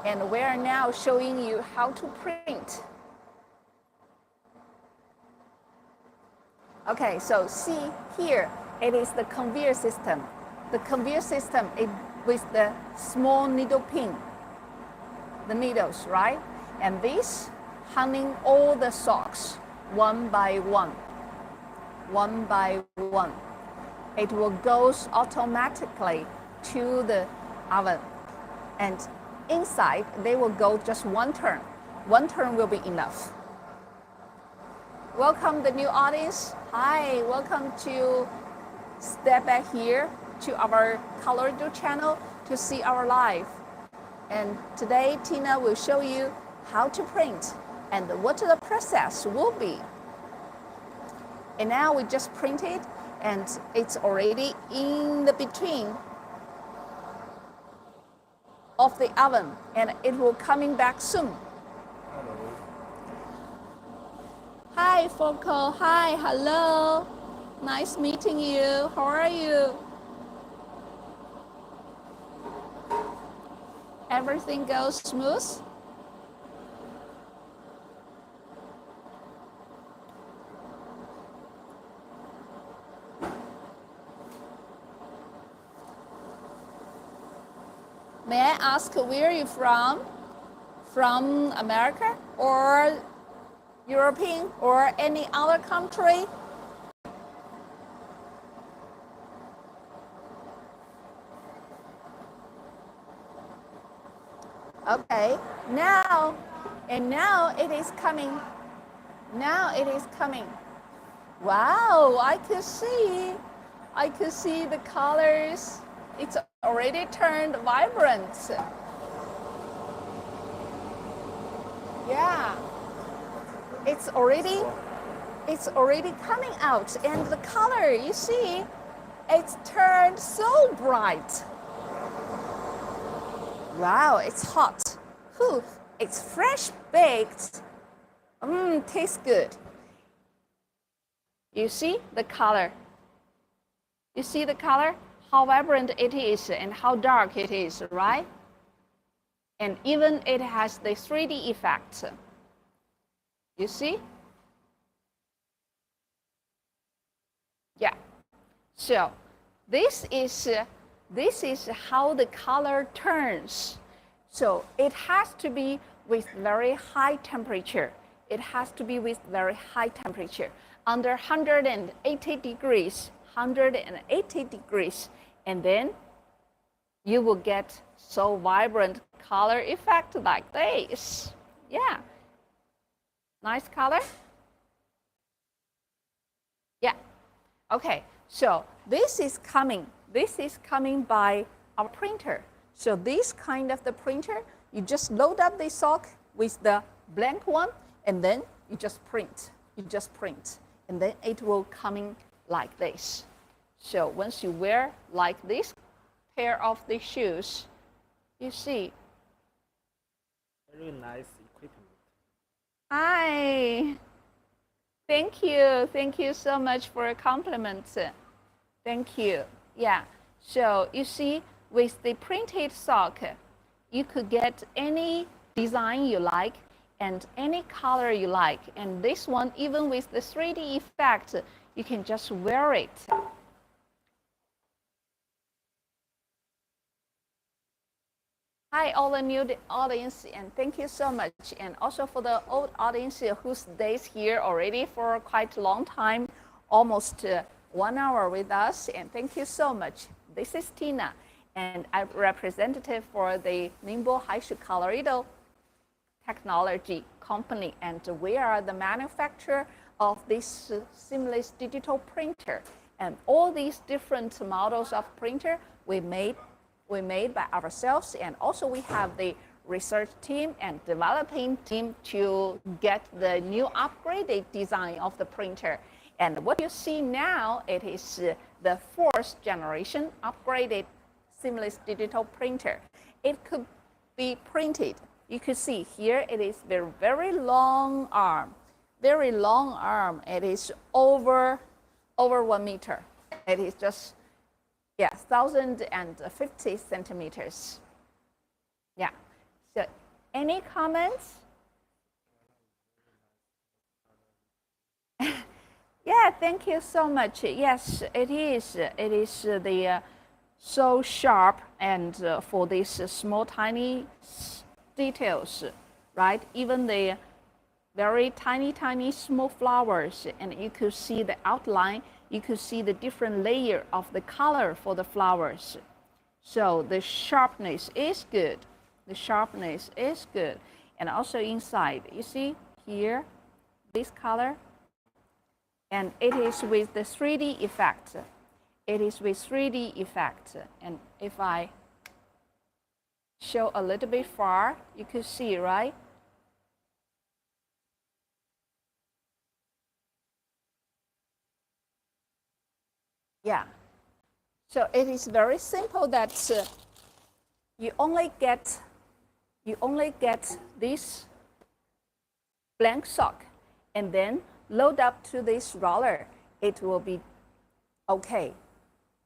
and we are now showing you how to print. Okay, so see here, it is the conveyor system. The conveyor system is with the small needle pin, the needles, right? And this hanging all the socks one by one. One by one. It will go automatically to the oven. And inside, they will go just one turn. One turn will be enough. welcome the new audience. Hi, welcome to step back here to our Colorido channel to see our live. And today Tina will show you how to print and what the process will be. And now we just print it and it's already in the between of the oven and it will coming back soon. Hello. Hi Foco, hi, hello. Nice meeting you. How are you? Everything goes smooth? May I ask where you're from? From America or European or any other country? Okay, now it is coming. Now it is coming. Wow, I could see the colors. It's already turned vibrant. Yeah, it's already coming out, and the color, you see, it's turned so bright. Wow, it's hot. Whew, it's fresh baked. Tastes good. You see the color? You see the color? How vibrant it is and how dark it is, right? And even it has the 3D effect. You see? Yeah. So this is how the color turns. So it has to be with very high temperature. It has to be with very high temperature, under 180 degrees, 180 degrees, and then you will get so vibrant color effect like this. Yeah. Nice color? Yeah. Okay, so this is coming by our printer. So this kind of the printer, you just load up the sock with the blank one, and then you just print. And then it will coming like this. So once you wear like this pair of the shoes, you see. Very nice equipment. Hi. Thank you so much for a compliment. Thank you. Yeah, so you see, with the printed sock, you could get any design you like and any color you like. And this one, even with the 3D effect, you can just wear it. Hi, all the new audience, and thank you so much. And also for the old audience who stays here already for quite a long time, almost 1 hour with us, and thank you so much. This is Tina, and I'm representative for the Ningbo Haishu Colorido technology company, and we are the manufacturer of this seamless digital printer. And all these different models of printer we made by ourselves, and also we have the research team and developing team to get the new upgraded design of the printer. And what you see now, it is the 4th generation upgraded seamless digital printer. It could be printed. You could see here it is very long arm. Very long arm. It is over 1 meter. It is just 1,050 centimeters. Yeah. So any comments? Yeah, thank you so much. Yes, it is. It is the so sharp and for these small, tiny details, right? Even the very tiny, small flowers, and you could see the outline. You could see the different layer of the color for the flowers. So the sharpness is good. The sharpness is good. And also inside, you see here, this color, And it is with the 3D effect. It is with 3D effect. And if I show a little bit far, you could see, right? Yeah. So it is very simple that you only get this blank sock and then load up to this roller. It will be okay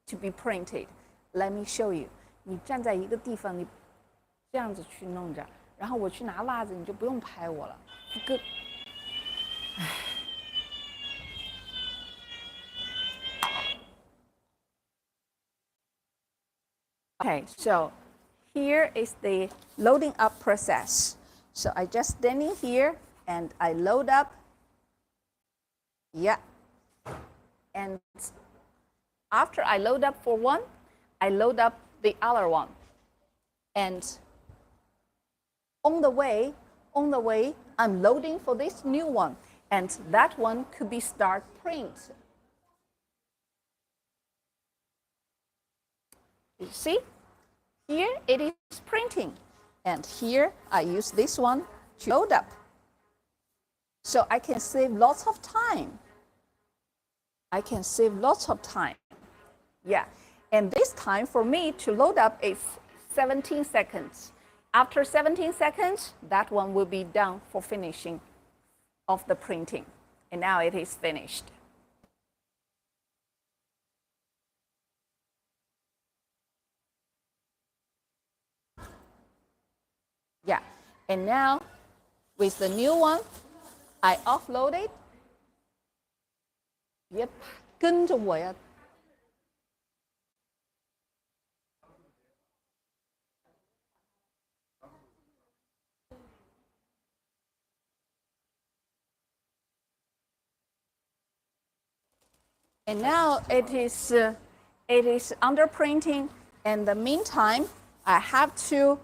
to be printed. Let me show you. 你站在一个地方，你这样子去弄着，然后我去拿袜子，你就不用拍我了。Good. Okay, so here is the loading up process. So I just standing here and I load up. Yeah. And after I load up for one, I load up the other one. And on the way, I'm loading for this new one. And that one could be start print. You see? Here it is printing. And here I use this one to load up. So I can save lots of time. Yeah. And this time for me to load up is 17 seconds. After 17 seconds, that one will be done for finishing of the printing. And now it is finished. Yeah, and now with the new one, I offload it. 别跟着我呀。And now it is under printing. In the meantime, I have to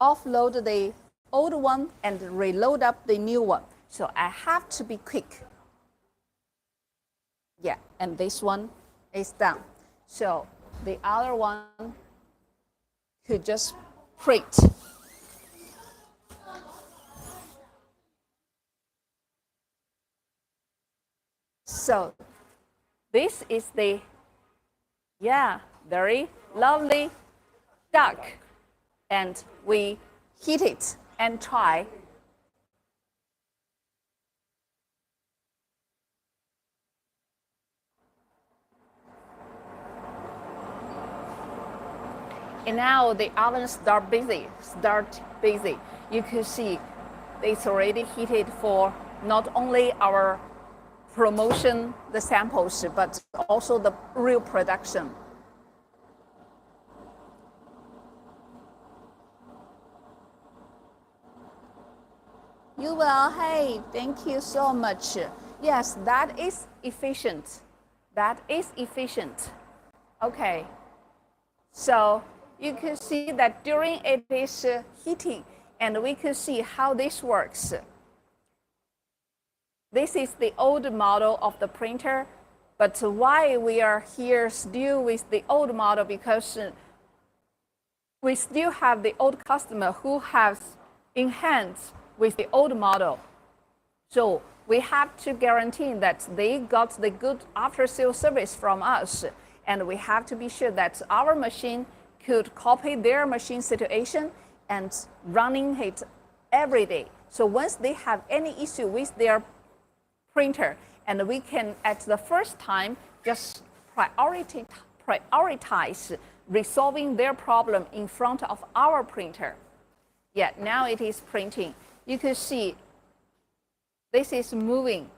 offload the old one and reload up the new one. So I have to be quick. Yeah, and this one is done. So the other one could just print. So this is the, yeah, very lovely duck. And we heat it and try. And now the oven start busy. You can see it's already heated for not only our promotion, the samples, but also the real production. You will. Hey, thank you so much. Yes, that is efficient. Okay. So you can see that during it is heating, and we can see how this works. This is the old model of the printer, but why we are here still with the old model? Because we still have the old customer who has in hands with the old model. So we have to guarantee that they got the good after-sales service from us. And we have to be sure that our machine could copy their machine situation and running it every day. So once they have any issue with their printer, and we can at the first time just prioritize resolving their problem in front of our printer. Yeah, now it is printing. You can see this is moving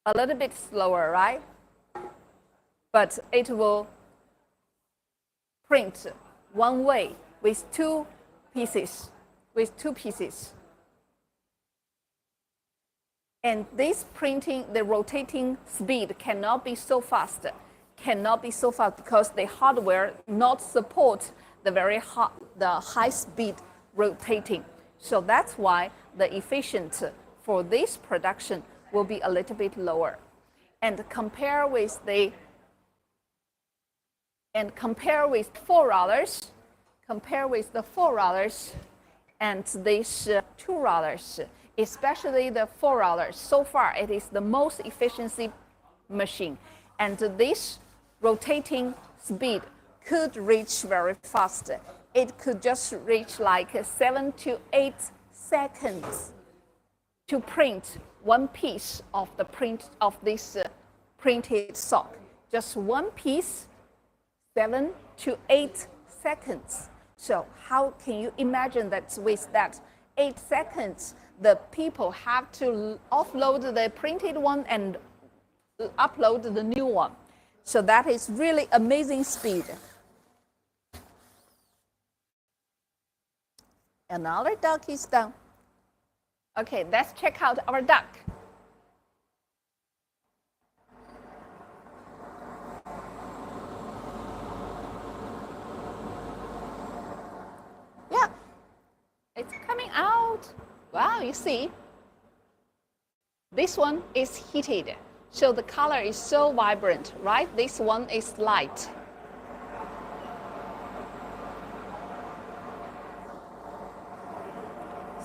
a little bit slower, right? But it will print one way with two pieces. And this printing, the rotating speed cannot be so fast because the hardware not support the high speed rotating. So that's why the efficiency for this production will be a little bit lower. and compare with the $4, compare with the $4 and these $2, especially the $4. So far, it is the most efficiency machine, and this rotating speed could reach very fast. It could just reach like 7 to 8 seconds to print one piece of the print of this printed sock. Just one piece, 7 to 8 seconds. So how can you imagine that with that 8 seconds, the people have to offload the printed one and upload the new one? So that is really amazing speed. Another duck is done. Okay, let's check out our duck. Yeah, it's coming out. Wow, you see, this one is heated, so the color is so vibrant, right? This one is light.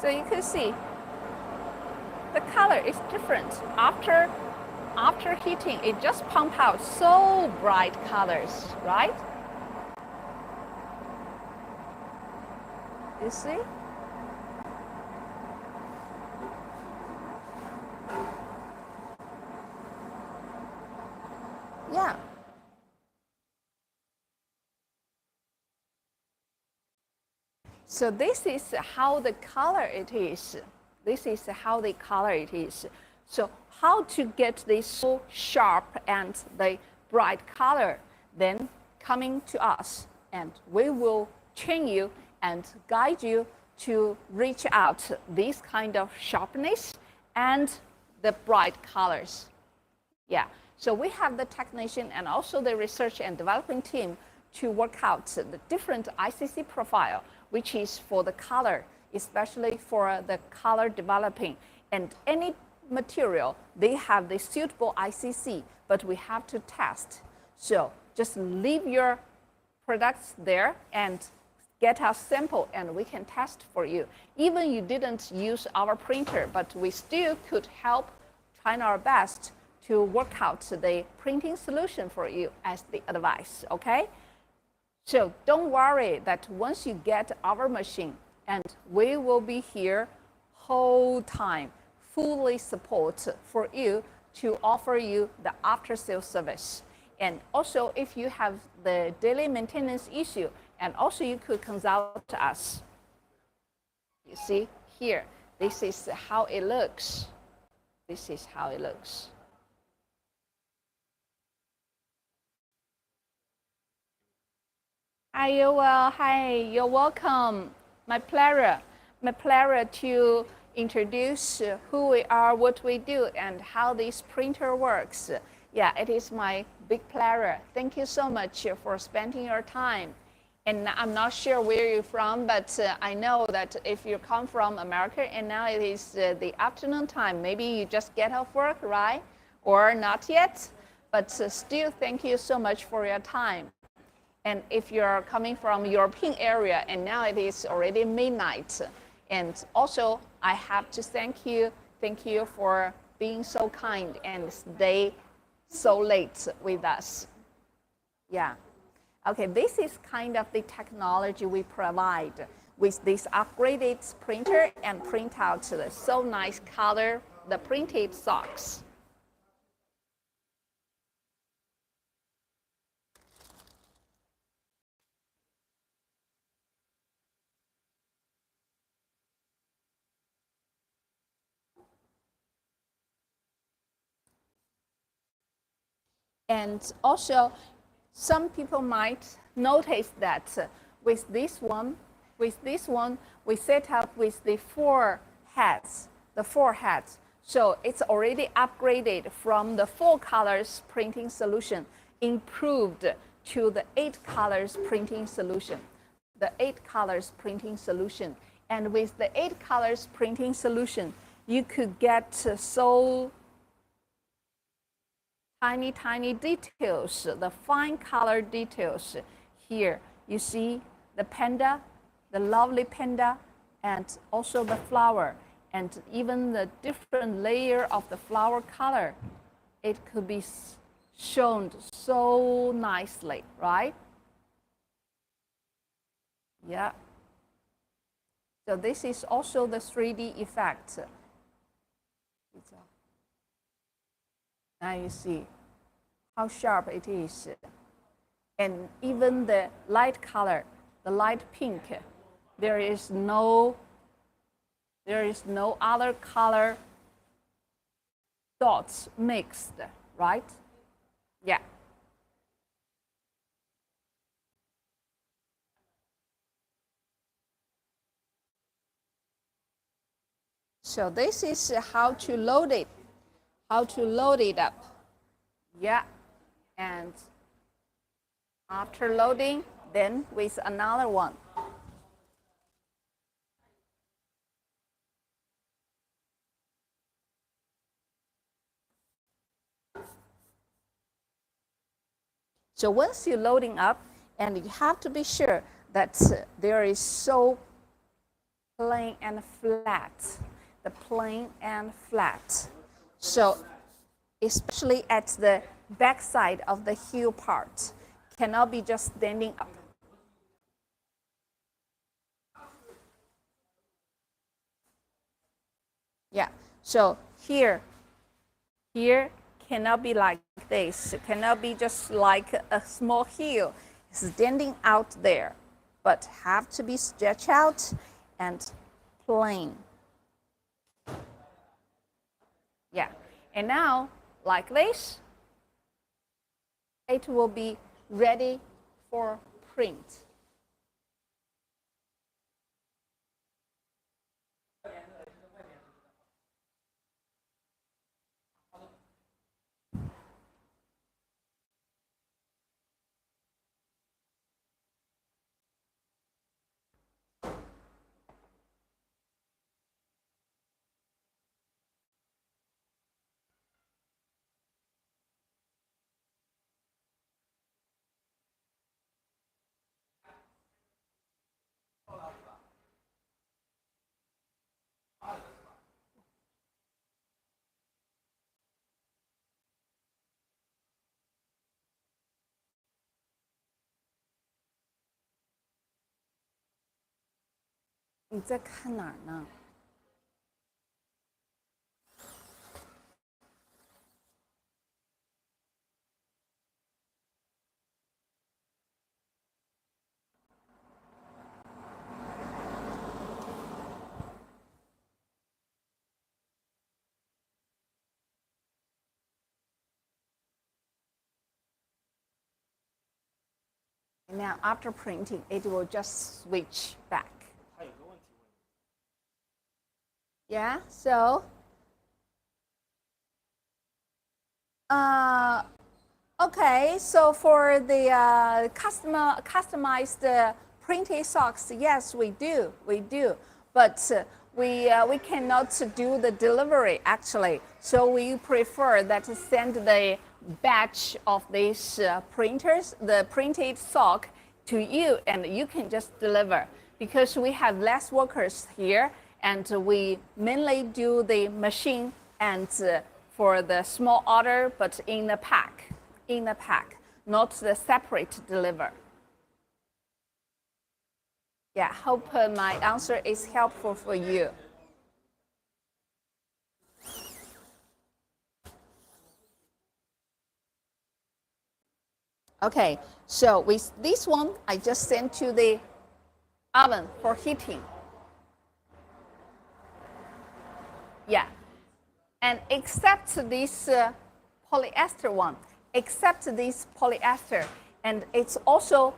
So you can see the color is different. After heating, it just pump out so bright colors, right? You see? Yeah. So this is how the color it is. This is how the color it is. So how to get this so sharp and the bright color, then coming to us, and we will train you and guide you to reach out this kind of sharpness and the bright colors. Yeah, so we have the technician and also the research and developing team to work out the different ICC profile, which is for the color, especially for the color developing. And any material, they have the suitable ICC, but we have to test. So just leave your products there and get a sample and we can test for you. Even you didn't use our printer, but we still could help, trying our best to work out the printing solution for you as the advice, okay? So don't worry that once you get our machine, and we will be here whole time, fully support for you to offer you the after-sales service. And also if you have the daily maintenance issue, and also you could consult us. You see here, this is how it looks. This is how it looks. Hi, Joel. Hi, you're welcome. My pleasure to introduce who we are, what we do, and how this printer works. Yeah, it is my big pleasure. Thank you so much for spending your time. And I'm not sure where you're from, but I know that if you come from America and now it is the afternoon time, maybe you just get off work, right? Or not yet, but still thank you so much for your time. And if you're coming from European area and now it is already midnight, and also I have to thank you for being so kind and stay so late with us. Yeah. Okay, this is kind of the technology we provide with this upgraded printer and print out the so nice color, the printed socks. And also, some people might notice that with this one, we set up with the four heads. So it's already upgraded from the 4 colors printing solution, improved to the 8 colors printing solution. And with the 8 colors printing solution, you could get so tiny, tiny details, the fine color details. Here, you see the panda, the lovely panda, and also the flower, and even the different layer of the flower color. It could be shown so nicely, right? Yeah. So this is also the 3D effect. Now you see how sharp it is. And even the light color, the light pink, there is no other color dots mixed, right? Yeah. So this is how to load it, up. Yeah. And after loading, then with another one. So once you're loading up, and you have to be sure that there is so plain and flat, the plain and flat. So especially at the back side of the heel part, cannot be just standing up. Yeah, so here cannot be like this. It cannot be just like a small heel standing out there, but have to be stretched out and plain. Yeah, and now like this, it will be ready for print.你在看哪儿呢？ Now after printing, it will just switch back. Yeah, so okay, so for the customized printed socks, yes, we do, but we cannot do the delivery actually. So we prefer that to send the batch of these printers, the printed sock, to you, and you can just deliver because we have less workers here, and we mainly do the machine and for the small order, but in the pack, not the separate deliver. Yeah, hope my answer is helpful for you. Okay, so with this one, I just sent to the oven for heating. Yeah, and except this polyester one, and it's also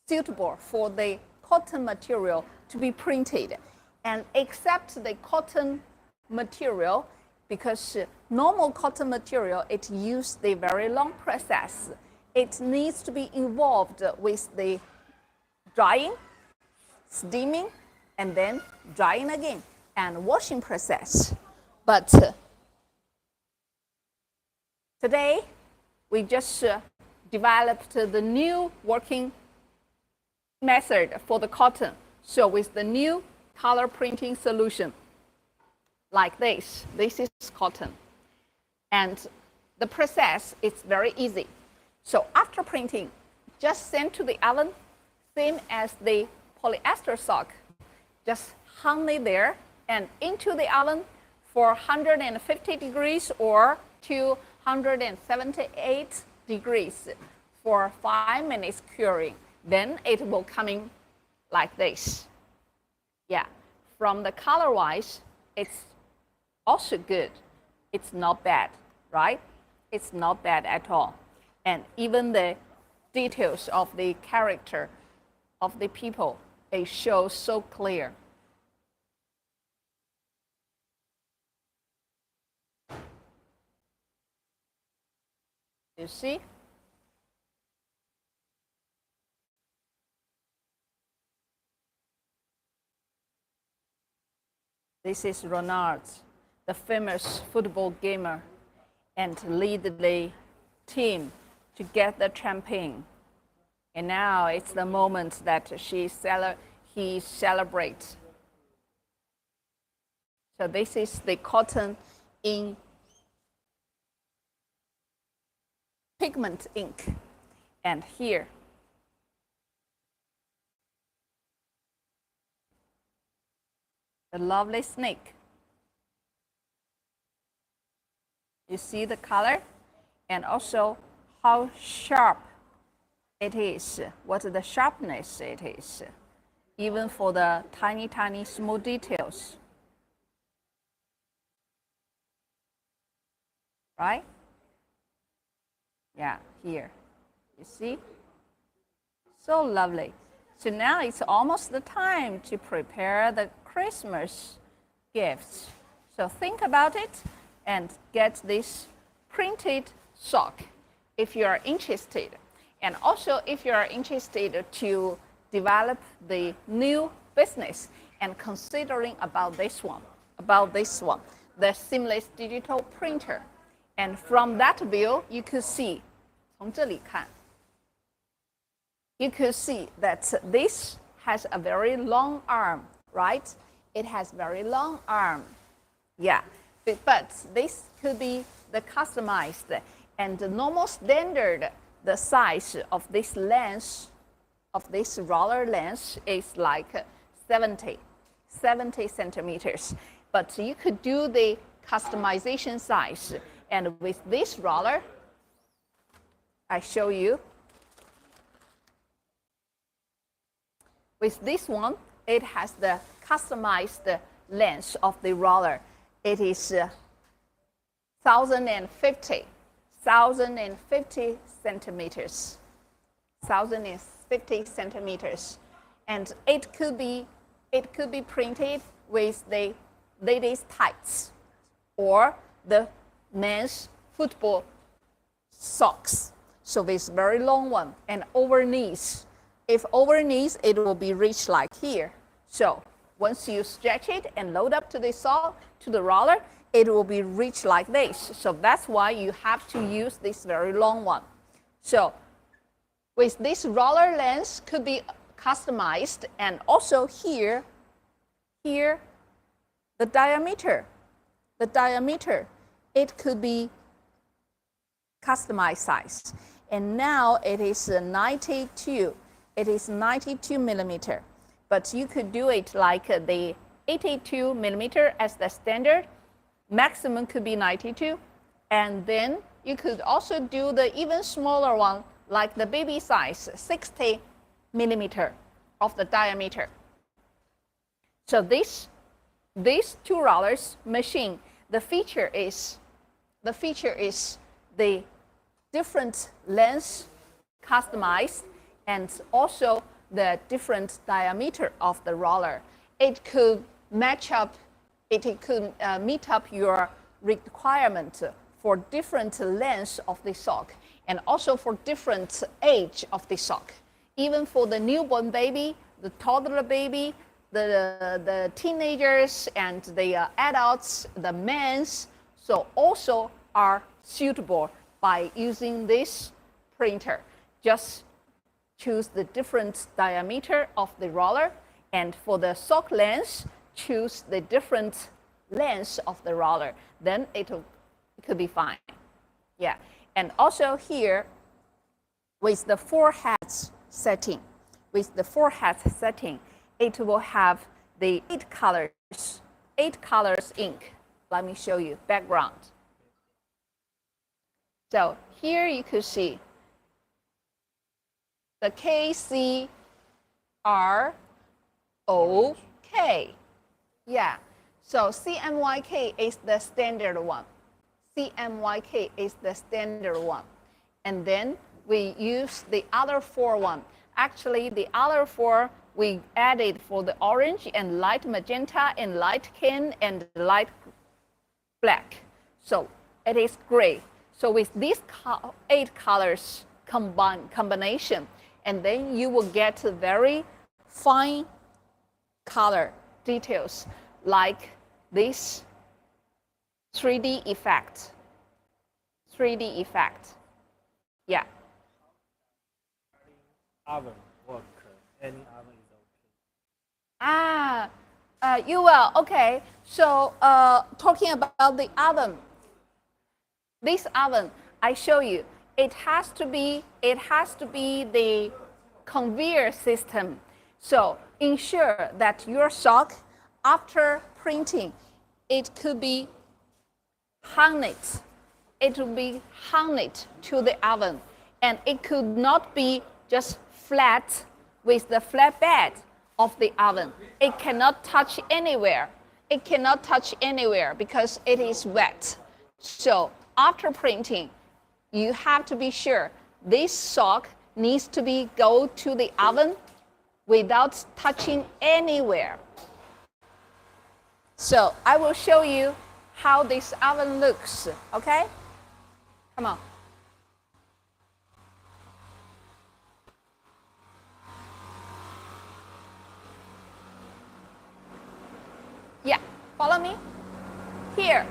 suitable for the cotton material to be printed, and except the cotton material, because normal cotton material, it uses the very long process. It needs to be involved with the drying, steaming, and then drying again, and washing process. But Today, we just developed the new working method for the cotton. So with the new color printing solution, like this is cotton. And the process is very easy. So after printing, just send to the oven, same as the polyester sock. Just hang it there and into the oven for 150 degrees or 278 degrees for 5 minutes curing. Then it will come in like this. Yeah, from the color wise, it's also good. It's not bad, right? It's not bad at all. And even the details of the character of the people, it shows so clear. You see? This is Ronald, the famous football gamer, and lead the team to get the champagne. And now it's the moment that he celebrates. So this is the cotton in pigment ink. And here, the lovely snake. You see the color and also how sharp it is, what the sharpness it is, even for the tiny, tiny small details. Right? Yeah, here. You see? So lovely. So now it's almost the time to prepare the Christmas gifts. So think about it and get this printed sock if you are interested. And also if you are interested to develop the new business and considering about this one, the seamless digital printer. And from that view, you could see, 从这里看, you could see that this has a very long arm, right? It has very long arm. Yeah, but this could be the customized and the normal standard, the size of this lens, of this roller lens is like 70 centimeters. But you could do the customization size. And with this roller, I show you. With this one, it has the customized length of the roller. It is 1050 centimeters. 1050 centimeters. And it could be printed with the ladies' tights or the men's football socks. So this very long one. And over knees. If over knees, it will be reached like here. So once you stretch it and load up to the sock, to the roller, it will be reached like this. So that's why you have to use this very long one. So with this roller length could be customized, and also here, the diameter, it could be customized size. And now it is 92. It is 92 millimeter. But you could do it like the 82 millimeter as the standard. Maximum could be 92. And then you could also do the even smaller one, like the baby size, 60 millimeter of the diameter. So these two rollers machine, the feature is the different length customized, and also the different diameter of the roller. It could match up, it could meet up your requirement for different lengths of the sock, and also for different age of the sock. Even for the newborn baby, the toddler baby, the teenagers, and the adults, the men's, so also are suitable by using this printer. Just choose the different diameter of the roller, and for the sock length, choose the different length of the roller. Then it could be fine. Yeah, and also here, with the 4 heads setting, it will have the 8 colors ink. Let me show you background. So here you could see the KCROK. Yeah, so CMYK is the standard one. CMYK is the standard one. And then we use the other 4 one. Actually, the other 4 we added for the orange and light magenta and light cane and light black. So it is gray. So with these 8 colors combination, and then you will get very fine color details like this 3D effect. 3D effect. Yeah. Oven work. Any oven is okay. You will. Okay. So talking about the oven. This oven, I show you. It has to be the conveyor system. So ensure that your sock, after printing, it could be hung it. It will be hung it to the oven, and it could not be just flat with the flat bed of the oven. It cannot touch anywhere. It cannot touch anywhere because it is wet. So after printing, you have to be sure this sock needs to go to the oven without touching anywhere. So I will show you how this oven looks, okay? Come on. Yeah, follow me. Here,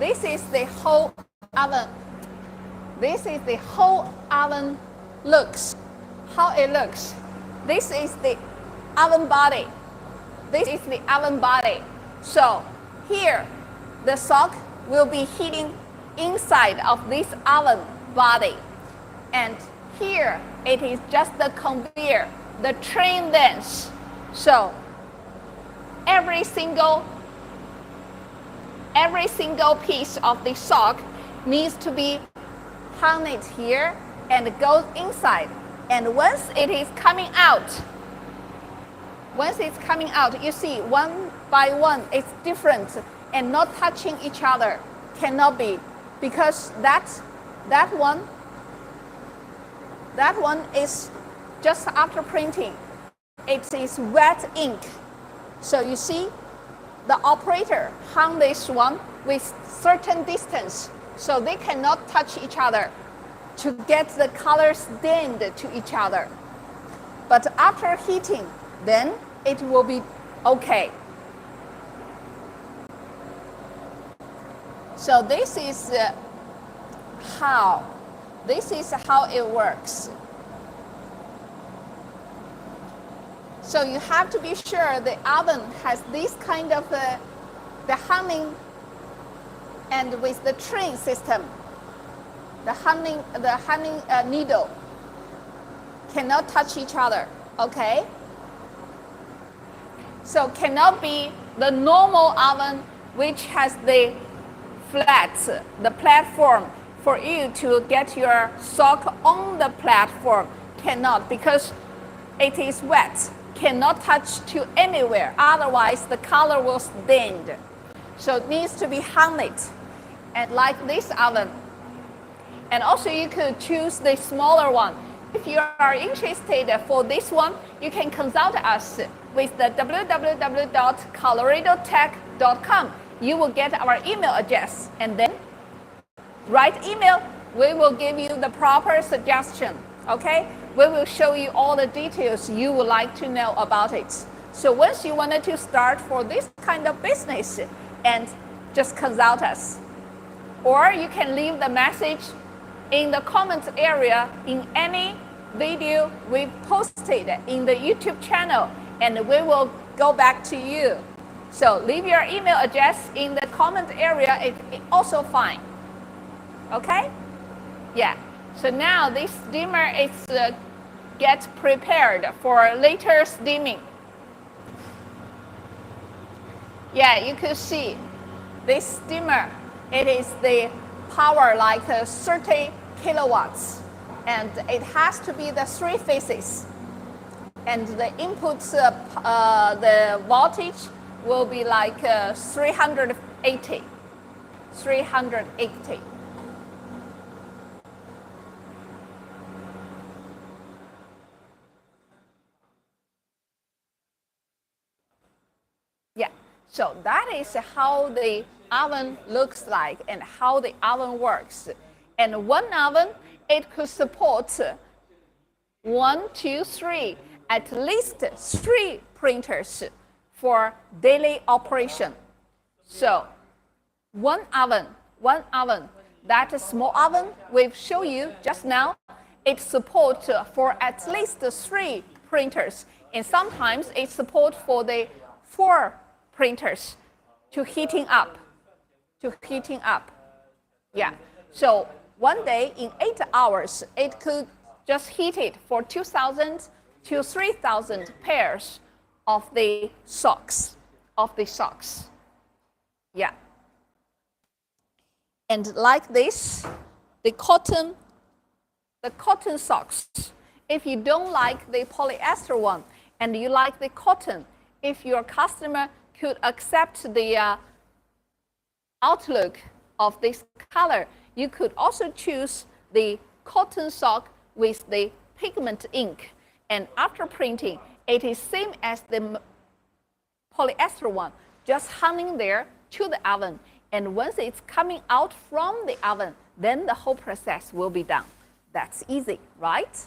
this is the whole oven. This is the whole oven looks. How it looks. This is the oven body. This is the oven body. So here, the sock will be heating inside of this oven body. And here, it is just the conveyor, the train length. So every single piece of the sock needs to be hung it here and goes inside. And once it is coming out, you see one by one it's different and not touching each other. Cannot be, because that one is just after printing. It is wet ink. So you see, the operator hung this one with certain distance, so they cannot touch each other to get the colors stained to each other. But after heating, then it will be okay. So this is how it works. So you have to be sure the oven has this kind of the humming, and with the train system, the humming needle cannot touch each other. Okay. So cannot be the normal oven which has the platform for you to get your sock on the platform. Cannot, because it is wet. Cannot touch to anywhere, otherwise the color will stain. So it needs to be hung it, and like this oven. And also you could choose the smaller one. If you are interested for this one, you can consult us with the www.coloradotech.com. You will get our email address, and then write email. We will give you the proper suggestion. Okay? We will show you all the details you would like to know about it. So once you wanted to start for this kind of business, and just consult us. Or you can leave the message in the comments area in any video we posted in the YouTube channel, and we will go back to you. So leave your email address in the comment area. It's also fine. Okay? Yeah. So now this steamer is get prepared for later steaming. Yeah, you could see this steamer. It is the power like 30 kilowatts, and it has to be the 3 phases. And the input, the voltage will be like 380. 380. Yeah, so that is how the oven looks like and how the oven works. And one oven, it could support 1, 2, 3, at least 3 printers for daily operation. So one oven, that small oven we've shown you just now, it supports for at least 3 printers, and sometimes it supports for the 4 printers to heating up. Yeah, so one day in 8 hours, it could just heat it for 2,000 to 3,000 pairs of the socks. Yeah. And like this, the cotton socks. If you don't like the polyester one and you like the cotton, if your customer could accept the outlook of this color, you could also choose the cotton sock with the pigment ink. And after printing, it is same as the polyester one, just hanging there to the oven. And once it's coming out from the oven, then the whole process will be done. That's easy, right?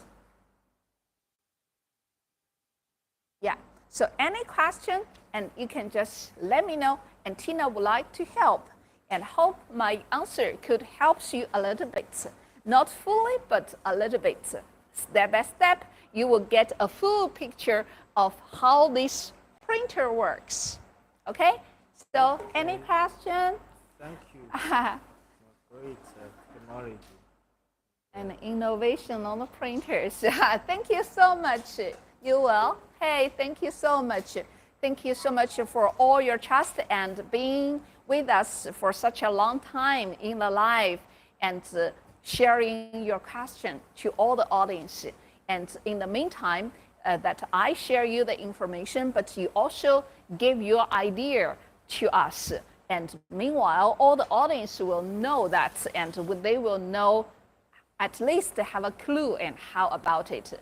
Yeah, so any question, and you can just let me know, and Tina would like to help, and hope my answer could help you a little bit. Not fully, but a little bit. Step by step, you will get a full picture of how this printer works. Okay, so any question? Thank you. Great technology. And innovation on the printers. Thank you so much. You will. Hey, thank you so much. Thank you so much for all your trust and being with us for such a long time in the live and sharing your question to all the audience. And in the meantime, that I share you the information, but you also give your idea to us. And meanwhile, all the audience will know that, and they will know, at least have a clue and how about it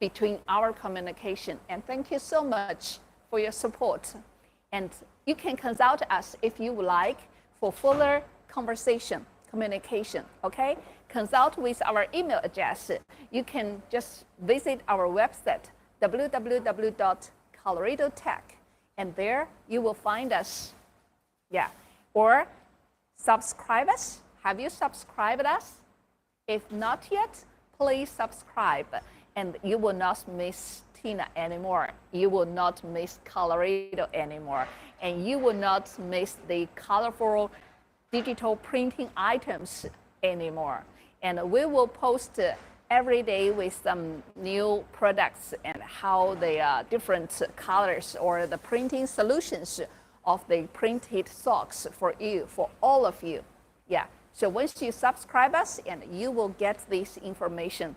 between our communication. And thank you so much for your support. And you can consult us if you would like for further communication, okay? Consult with our email address. You can just visit our website, www.coloradotech, and there you will find us. Yeah, or subscribe us. Have you subscribed us? If not yet, please subscribe, and you will not miss Tina anymore. You will not miss Colorado anymore, and you will not miss the colorful digital printing items anymore. And we will post every day with some new products and how the different colors or the printing solutions of the printed socks for you, for all of you. Yeah. So once you subscribe us, and you will get this information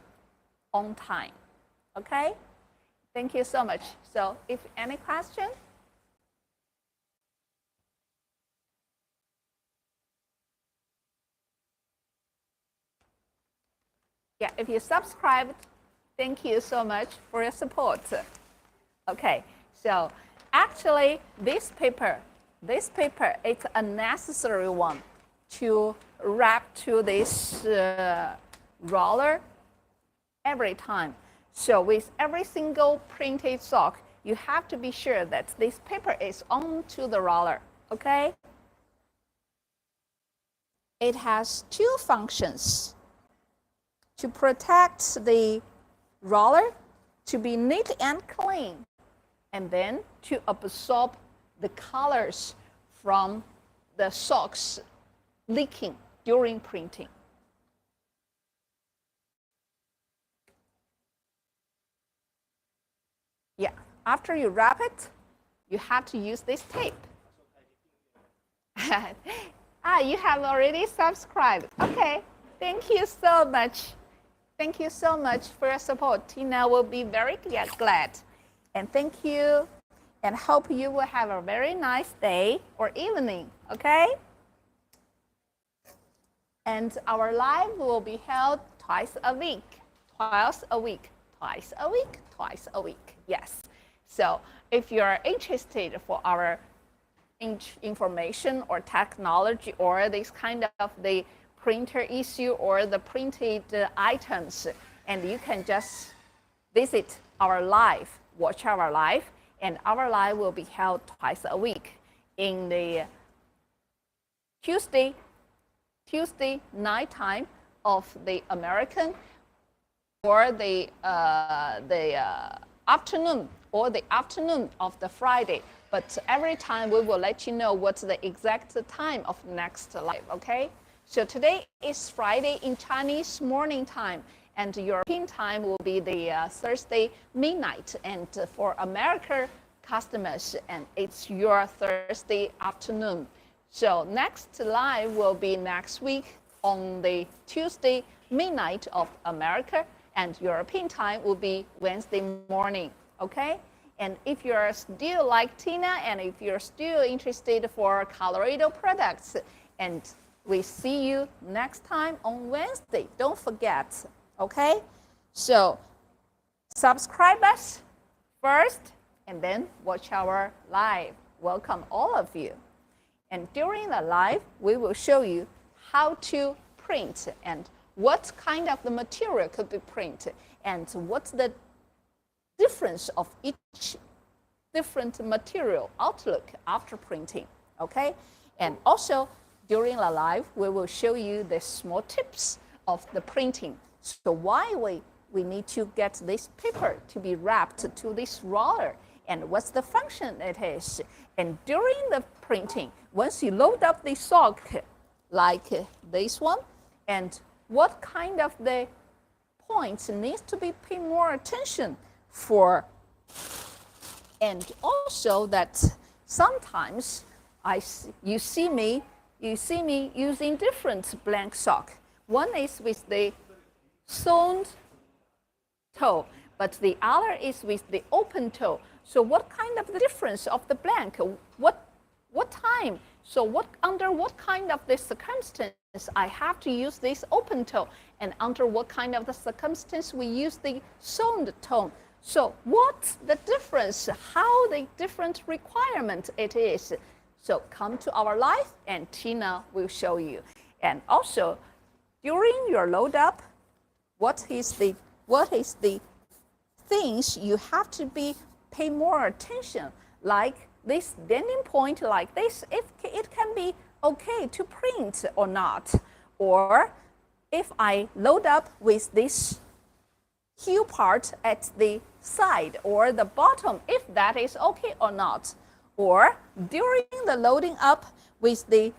on time. Okay? Thank you so much. So if any question? Yeah, if you subscribed, thank you so much for your support. Okay, so actually this paper, it's a necessary one to wrap to this roller every time. So with every single printed sock, you have to be sure that this paper is onto the roller, okay? It has 2 functions. to protect the roller to be neat and clean, and then to absorb the colors from the socks leaking during printing. Yeah, after you wrap it, you have to use this tape. You have already subscribed. Okay, thank you so much. Thank you so much for your support. Tina will be very glad. And thank you, and hope you will have a very nice day or evening, okay? And our live will be held twice a week, twice a week, twice a week, twice a week. Yes. So if you're interested for our information or technology or this kind of the printer issue or the printed items, and you can just visit our live, watch our live, and our live will be held twice a week in the Tuesday night time of the American, or the afternoon, or the afternoon of the Friday. But every time we will let you know what's the exact time of next live, okay? So today is Friday in Chinese morning time, and European time will be the Thursday midnight. And for American customers, and it's your Thursday afternoon. So next live will be next week on the Tuesday midnight of America, and European time will be Wednesday morning, okay? And if you're still like Tina, and if you're still interested for Colorado products, and we see you next time on Wednesday, don't forget, okay? So subscribe us first, and then watch our live. Welcome all of you. And during the live, we will show you how to print and what kind of the material could be printed, and what's the difference of each different material outlook after printing, okay? And also, during the live, we will show you the small tips of the printing. So why we need to get this paper to be wrapped to this roller, and what's the function it is. And during the printing, once you load up the sock, like this one, and what kind of the points needs to be paid more attention for. And also that sometimes you see me using different blank sock. One is with the sewn toe, but the other is with the open toe. So what kind of the difference of the blank? What time? So under what kind of the circumstance I have to use this open toe, and under what kind of the circumstance we use the sewn toe? So what's the difference? How the different requirement it is? So come to our live, and Tina will show you. And also, during your load up, what is the things you have to pay more attention, like this bending point like this, if it can be okay to print or not, or if I load up with this heel part at the side or the bottom, if that is okay or not, or during the loading up with the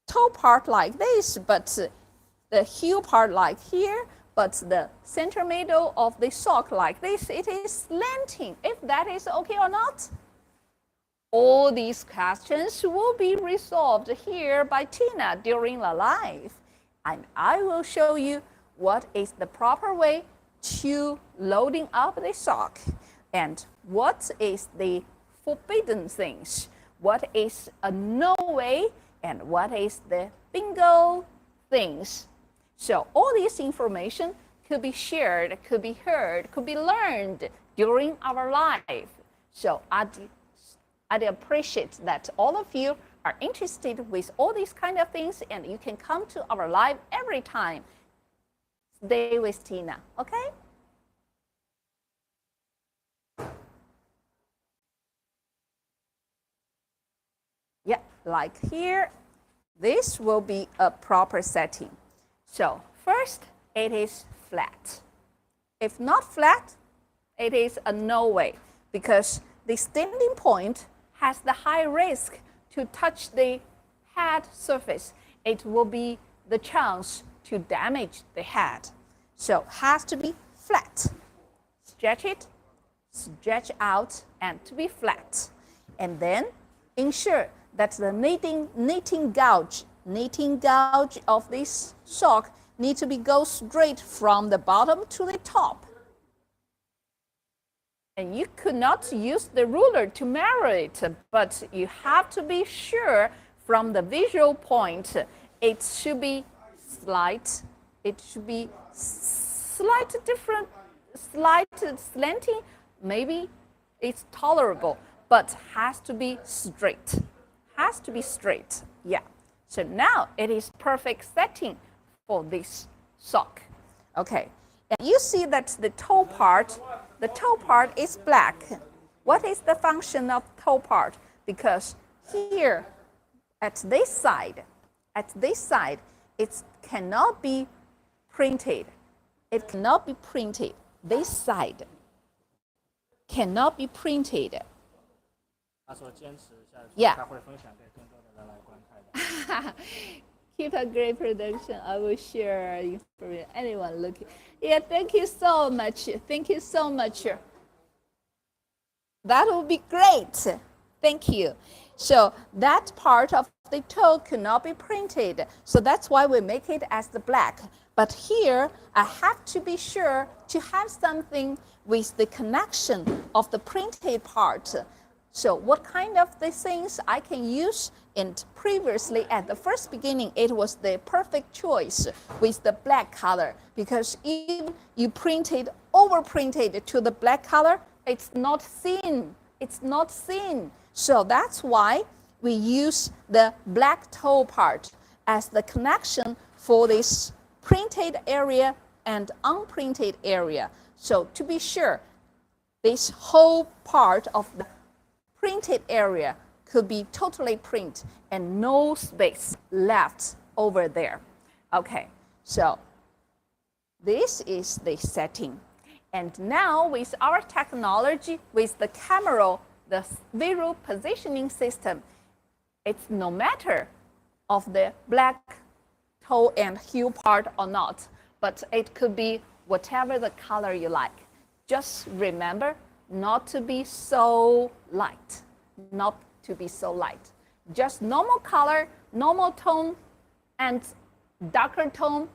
toe part like this, but the heel part like here, but the center middle of the sock like this, it is slanting, if that is okay or not. All these questions will be resolved here by Tina during the live, and I will show you what is the proper way to loading up the sock, and what is the forbidden things, what is a no way, and what is the bingo things. So all this information could be shared, could be heard, could be learned during our live. So I'd appreciate that all of you are interested with all these kind of things, and you can come to our live every time. Stay with Tina, okay? Yeah, like here, this will be a proper setting. So first, it is flat. If not flat, it is a no way, because the standing point has the high risk to touch the head surface. It will be the chance to damage the head. So has to be flat. Stretch it, stretch out, and to be flat. And then ensure that the knitting gouge of this sock need to be go straight from the bottom to the top. And you could not use the ruler to measure it, but you have to be sure from the visual point it should be slight, it should be slight different, slight slanting, maybe it's tolerable, but has to be straight. Has to be straight. Yeah. So now it is perfect setting for this sock. Okay. And you see that the toe part is black. What is the function of toe part? Because here at this side, it cannot be printed. It cannot be printed. This side cannot be printed. 他说坚持下去， Yeah. 他会分享给更多的人来观看的。Keep a great production. I will share information. Anyone looking? Yeah, thank you so much. Thank you so much. That would be great. Thank you. So that part of the toe cannot be printed. So that's why we make it as the black. But here, I have to be sure to have something with the connection of the printed part. So what kind of the things I can use? And previously at the first beginning, it was the perfect choice with the black color, because if you overprinted to the black color, it's not seen. It's not seen. So that's why we use the black toe part as the connection for this printed area and unprinted area. So to be sure, this whole part of the printed area could be totally print and no space left over there. Okay, so this is the setting. And now with our technology, with the camera, the visual positioning system, it's no matter of the black toe and heel part or not, but it could be whatever the color you like. Just remember not to be so light, not to be so light. Just normal color, normal tone, and darker tone,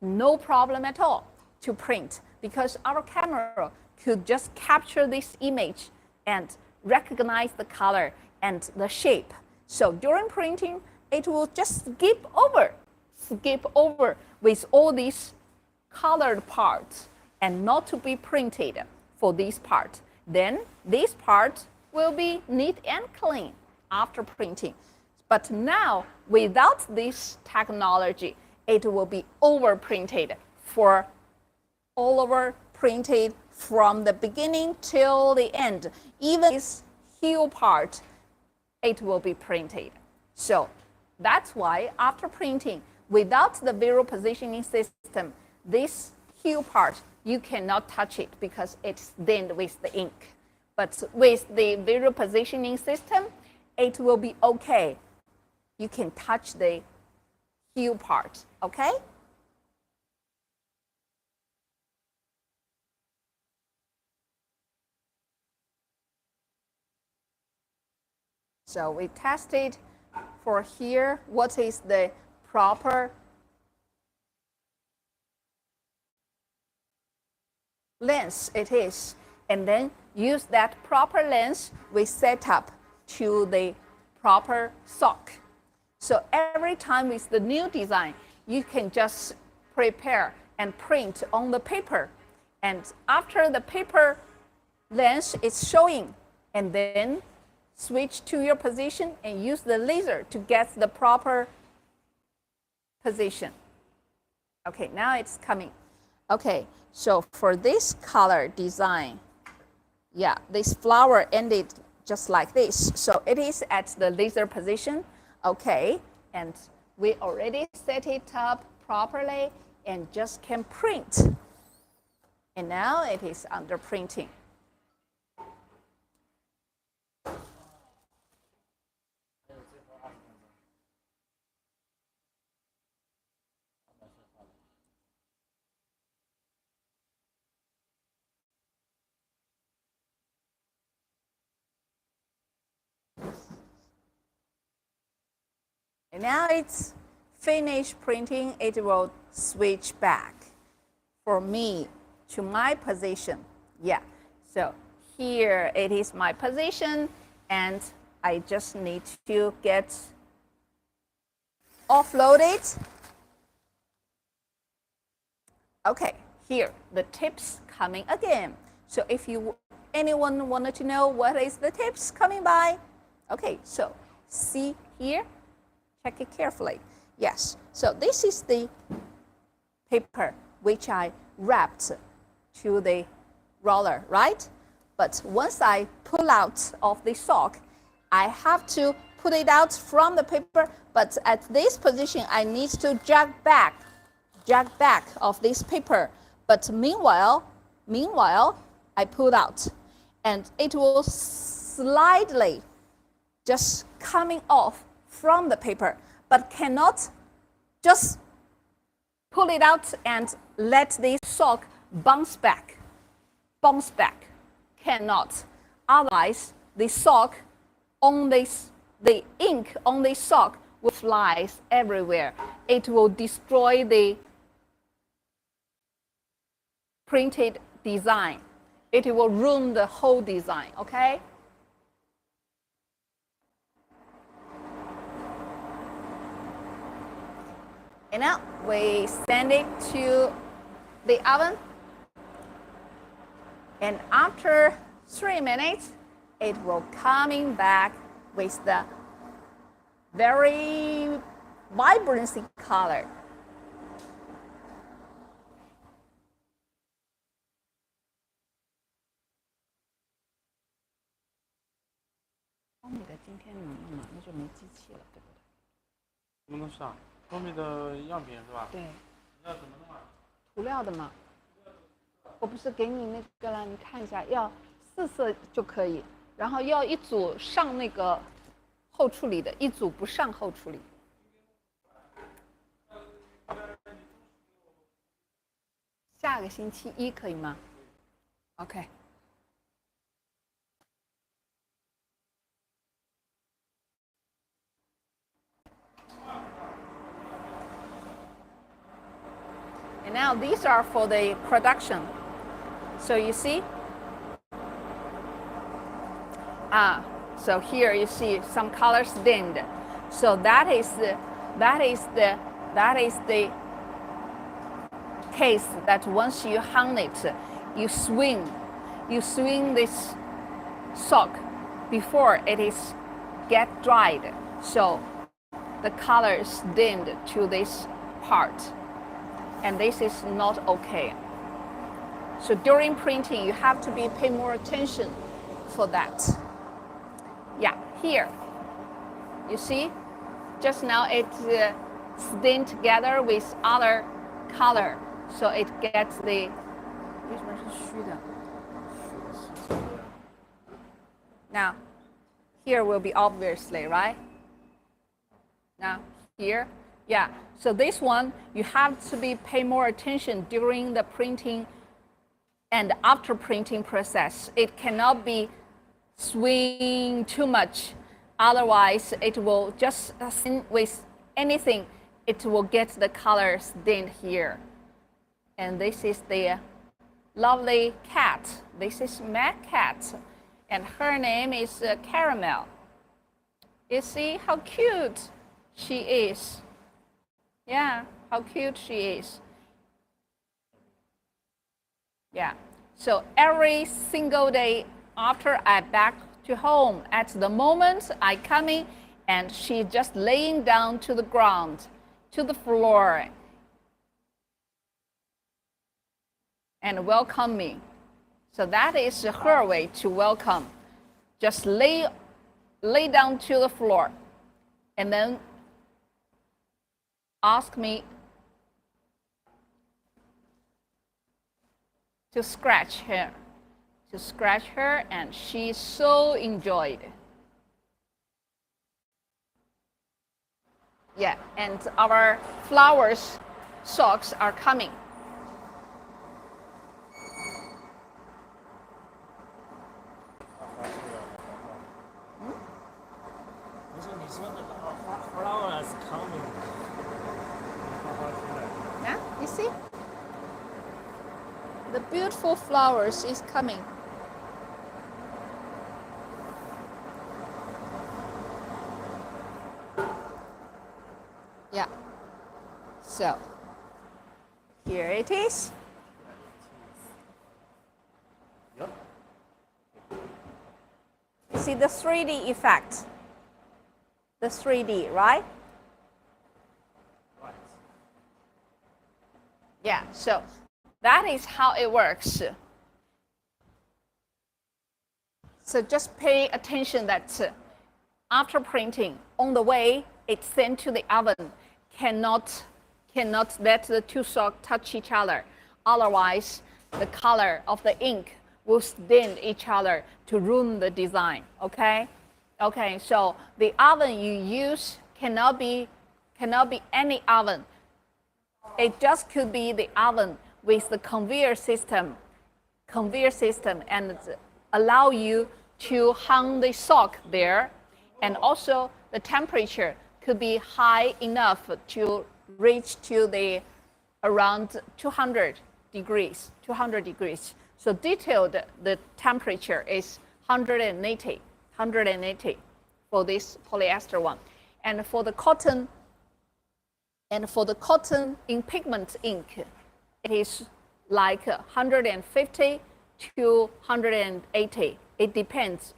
no problem at all to print, because our camera could just capture this image and recognize the color and the shape. So during printing, it will just skip over with all these colored parts and not to be printed for this part. Then this part will be neat and clean after printing. But now, without this technology, it will be overprinted for all over printed from the beginning till the end. Even this heel part, it will be printed. So that's why after printing, without the visual positioning system, this heel part, you cannot touch it because it's stained with the ink. But with the visual positioning system, it will be okay. You can touch the heel part, okay? So we tested for here what is the proper length it is, and then use that proper length we set up to the proper sock. So every time with the new design, you can just prepare and print on the paper, and after the paper length is showing, and then switch to your position and use the laser to get the proper position. Okay, now it's coming. Okay, so for this color design, yeah, this flower ended just like this. So it is at the laser position. Okay, and we already set it up properly. and just can print. And now it is under printing. And now it's finished printing. It will switch back for me to my position. Yeah, so here it is my position, and I just need to get offload it. Okay, here the tips coming again. So if anyone wanted to know what is the tips coming by, okay, so see here, check it carefully. Yes, so this is the paper which I wrapped to the roller, right? But once I pull out of the sock, I have to put it out from the paper, but at this position, I need to jog back of this paper. But meanwhile, I pull out, and it will slightly just coming off from the paper, but cannot just pull it out and let the sock bounce back. Cannot. Otherwise, the sock on this, the ink on the sock will fly everywhere. It will destroy the printed design. It will ruin the whole design, okay? And now we send it to the oven. And after 3 minutes, it will coming back with the very vibrancy color.什么东西啊？东米的样品是吧？对，那怎么弄啊？涂料的嘛。我不是给你那个了，你看一下，要4色就可以，然后要一组上那个后处理的，一组不上后处理。下个星期一可以吗 ？OK。And now these are for the production. So you see, so here you see some colors dimmed. So that is the case that once you hang it, you swing this sock before it is get dried. So the color is dimmed to this part. And this is not okay. So during printing, you have to pay more attention for that. Yeah, here, you see, just now it's stained together with other color, so it gets the. Now, here will be obviously, right? Now, here. Yeah, so this one, you have to pay more attention during the printing and after printing process. It cannot be swing too much. Otherwise, it will just with anything, it will get the color stained here. And this is the lovely cat. This is my cat. And her name is Caramel. You see how cute she is. Yeah, how cute she is. Yeah, so every single day after I back to home, at the moment I come in and she just laying down to the ground, to the floor, and welcome me. So that is her way to welcome. Just lay down to the floor, and then ask me to scratch her, and she so enjoyed. Yeah, and our flowers socks are coming. Flowers coming. Yeah, you see? The beautiful flowers is coming. Yeah. So, here it is. Yep. You see the 3D effect. The 3D, right? Right. Yeah, so that is how it works. So just pay attention that after printing, on the way it's sent to the oven, cannot let the two socks touch each other. Otherwise, the color of the ink will stain each other to ruin the design, okay? Okay, so the oven you use cannot be any oven. It just could be the oven with the conveyor system and allow you to hang the sock there, and also the temperature could be high enough to reach to the around 200 degrees. So detailed, the temperature is 180 for this polyester one. And for the cotton in pigment ink, it is like 150 to 180. It depends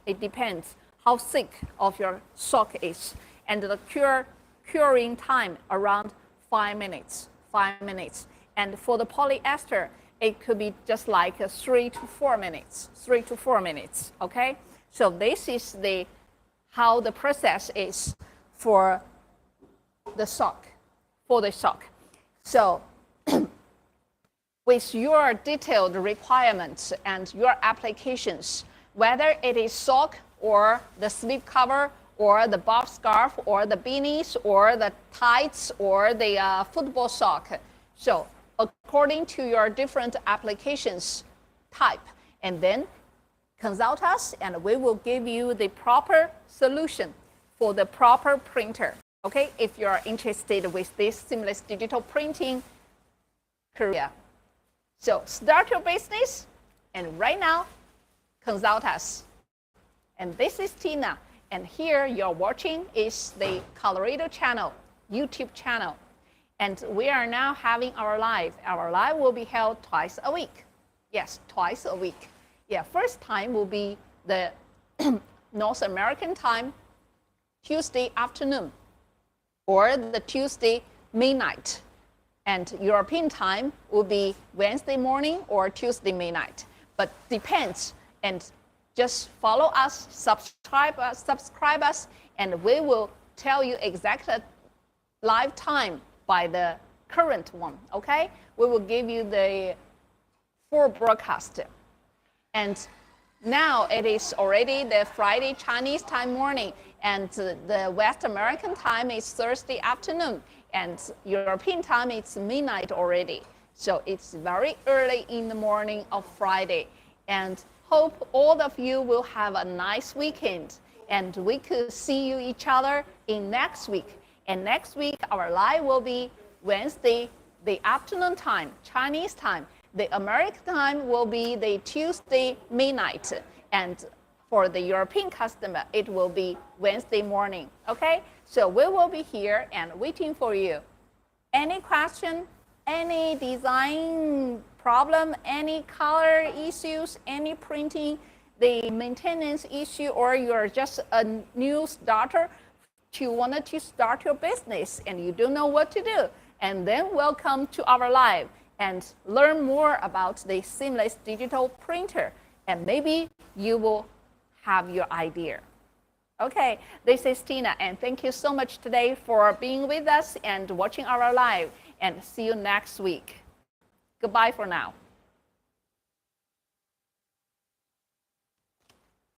how thick of your sock is. And the curing time around 5 minutes. And for the polyester, it could be just like 3 to 4 minutes. Okay? So this is how the process is for the sock. So with your detailed requirements and your applications, whether it is sock or the sleeve cover or the bob scarf or the beanies or the tights or the football sock. So according to your different applications type, and then consult us and we will give you the proper solution for the proper printer. Okay, if you're interested with this seamless digital printing career. So start your business, and right now, consult us. And this is Tina, and here you're watching is the Colorado channel, YouTube channel. And we are now having our live. Our live will be held twice a week. Yes, twice a week. Yeah, first time will be the North American time, Tuesday afternoon, or the Tuesday midnight. And European time will be Wednesday morning or Tuesday midnight. But depends, and just follow us, subscribe us, and we will tell you exactly live time by the current one, okay? We will give you the full broadcast. And now it is already the Friday Chinese time morning, and the West American time is Thursday afternoon, and European time it's midnight already. So it's very early in the morning of Friday. And hope all of you will have a nice weekend, and we could see you each other in next week. And next week our live will be Wednesday, the afternoon time, Chinese time. The American time will be the Tuesday midnight, and for the European customer, it will be Wednesday morning, okay? So we will be here and waiting for you. Any question, any design problem, any color issues, any printing, the maintenance issue, or you're just a new starter, you wanted to start your business and you don't know what to do, and then welcome to our live and learn more about the seamless digital printer, and maybe you will have your idea. Okay, this is Tina, and thank you so much today for being with us and watching our live, and see you next week. Goodbye for now.